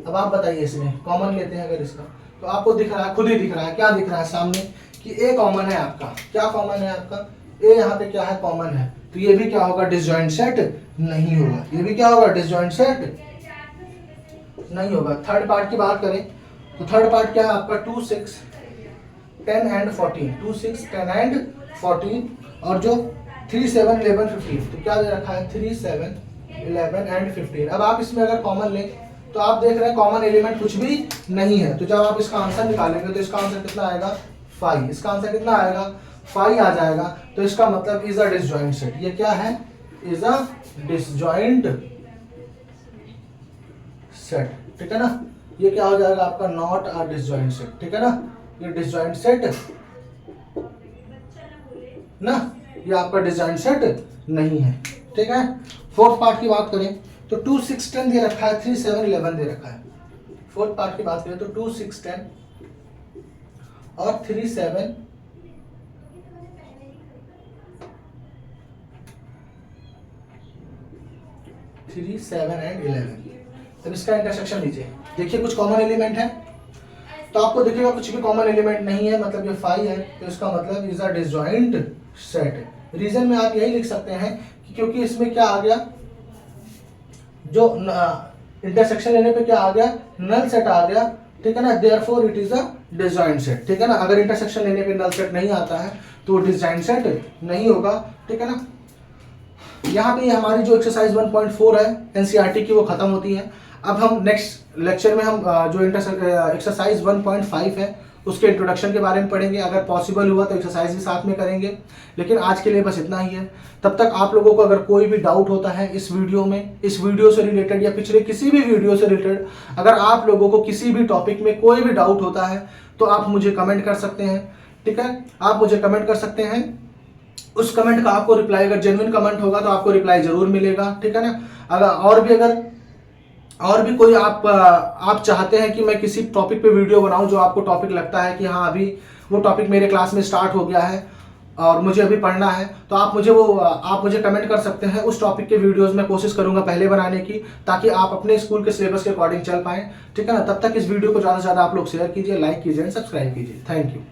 अब आप बताइए इसमें कॉमन लेते हैं अगर इसका, तो आपको दिख रहा है, खुद ही दिख रहा है, क्या दिख रहा है सामने कि ए कॉमन है आपका। क्या कॉमन है आपका, ए यहाँ पे क्या है, कॉमन है। तो ये भी क्या होगा, डिसजॉइंट सेट नहीं होगा। ये भी क्या होगा, डिसजॉइंट सेट नहीं होगा। थर्ड पार्ट की बात करें तो थर्ड पार्ट क्या है आपका, 2 6 10 एंड 14, 2 6 10 एंड 14, और जो 3 7 11 15, तो क्या दे रखा है, 3 7 11 एंड 15। अब आप इसमें अगर कॉमन लें तो आप देख रहे हैं कॉमन एलिमेंट कुछ भी नहीं है। तो जब आप इसका आंसर निकालेंगे तो इसका आंसर कितना आएगा, 5। इसका आंसर कितना आएगा, 5 आ जाएगा। तो इसका मतलब इज अ डिसजॉइंट सेट। ये क्या है, इज अ डिसजॉइंट सेट, ठीक है ना। ये क्या हो जाएगा आपका, नॉट अ डिसजॉइंट सेट, ठीक है ना। ये डिसजॉइंट सेट ना, ये आपका डिसजॉइंट सेट नहीं है, ठीक है। फोर्थ पार्ट की बात करें तो 2 6 10 दे रखा है, 3 7 11 दे रखा है। फोर्थ पार्ट की बात करें तो 2 6 10 और 3 7 3 7 एंड 11। अब इसका इंटरसेक्शन लीजिए, देखिए कुछ कॉमन एलिमेंट है, तो आपको दिखेगा कुछ भी कॉमन एलिमेंट नहीं है, मतलब ये 5 है, तो इसका मतलब is a disjoint set. Reason में आप यही लिख सकते हैं कि क्योंकि इसमें क्या आ गया, जो इंटरसेक्शन लेने पे क्या आ गया, नल सेट आ गया, ठीक है ना। Therefore it is a disjoint set, ठीक है ना। अगर इंटरसेक्शन लेने पे नल सेट नहीं आता है तो डिसजॉइंट सेट नहीं होगा, ठीक है ना। यहाँ पे हमारी जो एक्सरसाइज 1.4 है एनसीईआरटी की वो खत्म होती है। अब हम नेक्स्ट लेक्चर में हम जो एक्सरसाइज 1.5 है उसके इंट्रोडक्शन के बारे में पढ़ेंगे। अगर पॉसिबल हुआ तो एक्सरसाइज भी साथ में करेंगे, लेकिन आज के लिए बस इतना ही है। तब तक आप लोगों को अगर कोई भी डाउट होता है इस वीडियो में, इस वीडियो से रिलेटेड या पिछले किसी भी वीडियो से रिलेटेड, अगर आप लोगों को किसी भी टॉपिक में कोई भी डाउट होता है तो आप मुझे कमेंट कर सकते हैं, ठीक है। आप मुझे कमेंट कर सकते हैं, उस कमेंट का आपको रिप्लाई, अगर जेन्युइन कमेंट होगा तो आपको रिप्लाई जरूर मिलेगा, ठीक है ना। अगर और भी कोई आप चाहते हैं कि मैं किसी टॉपिक पे वीडियो बनाऊं, जो आपको टॉपिक लगता है कि हाँ अभी वो टॉपिक मेरे क्लास में स्टार्ट हो गया है और मुझे अभी पढ़ना है, तो आप मुझे कमेंट कर सकते हैं। उस टॉपिक के वीडियोस मैं कोशिश करूंगा पहले बनाने की, ताकि आप अपने स्कूल के सिलेबस के अकॉर्डिंग चल पाएं, ठीक है ना। तब तक इस वीडियो को ज़्यादा से ज़्यादा आप लोग शेयर कीजिए, लाइक कीजिए एंड सब्सक्राइब कीजिए। Thank you.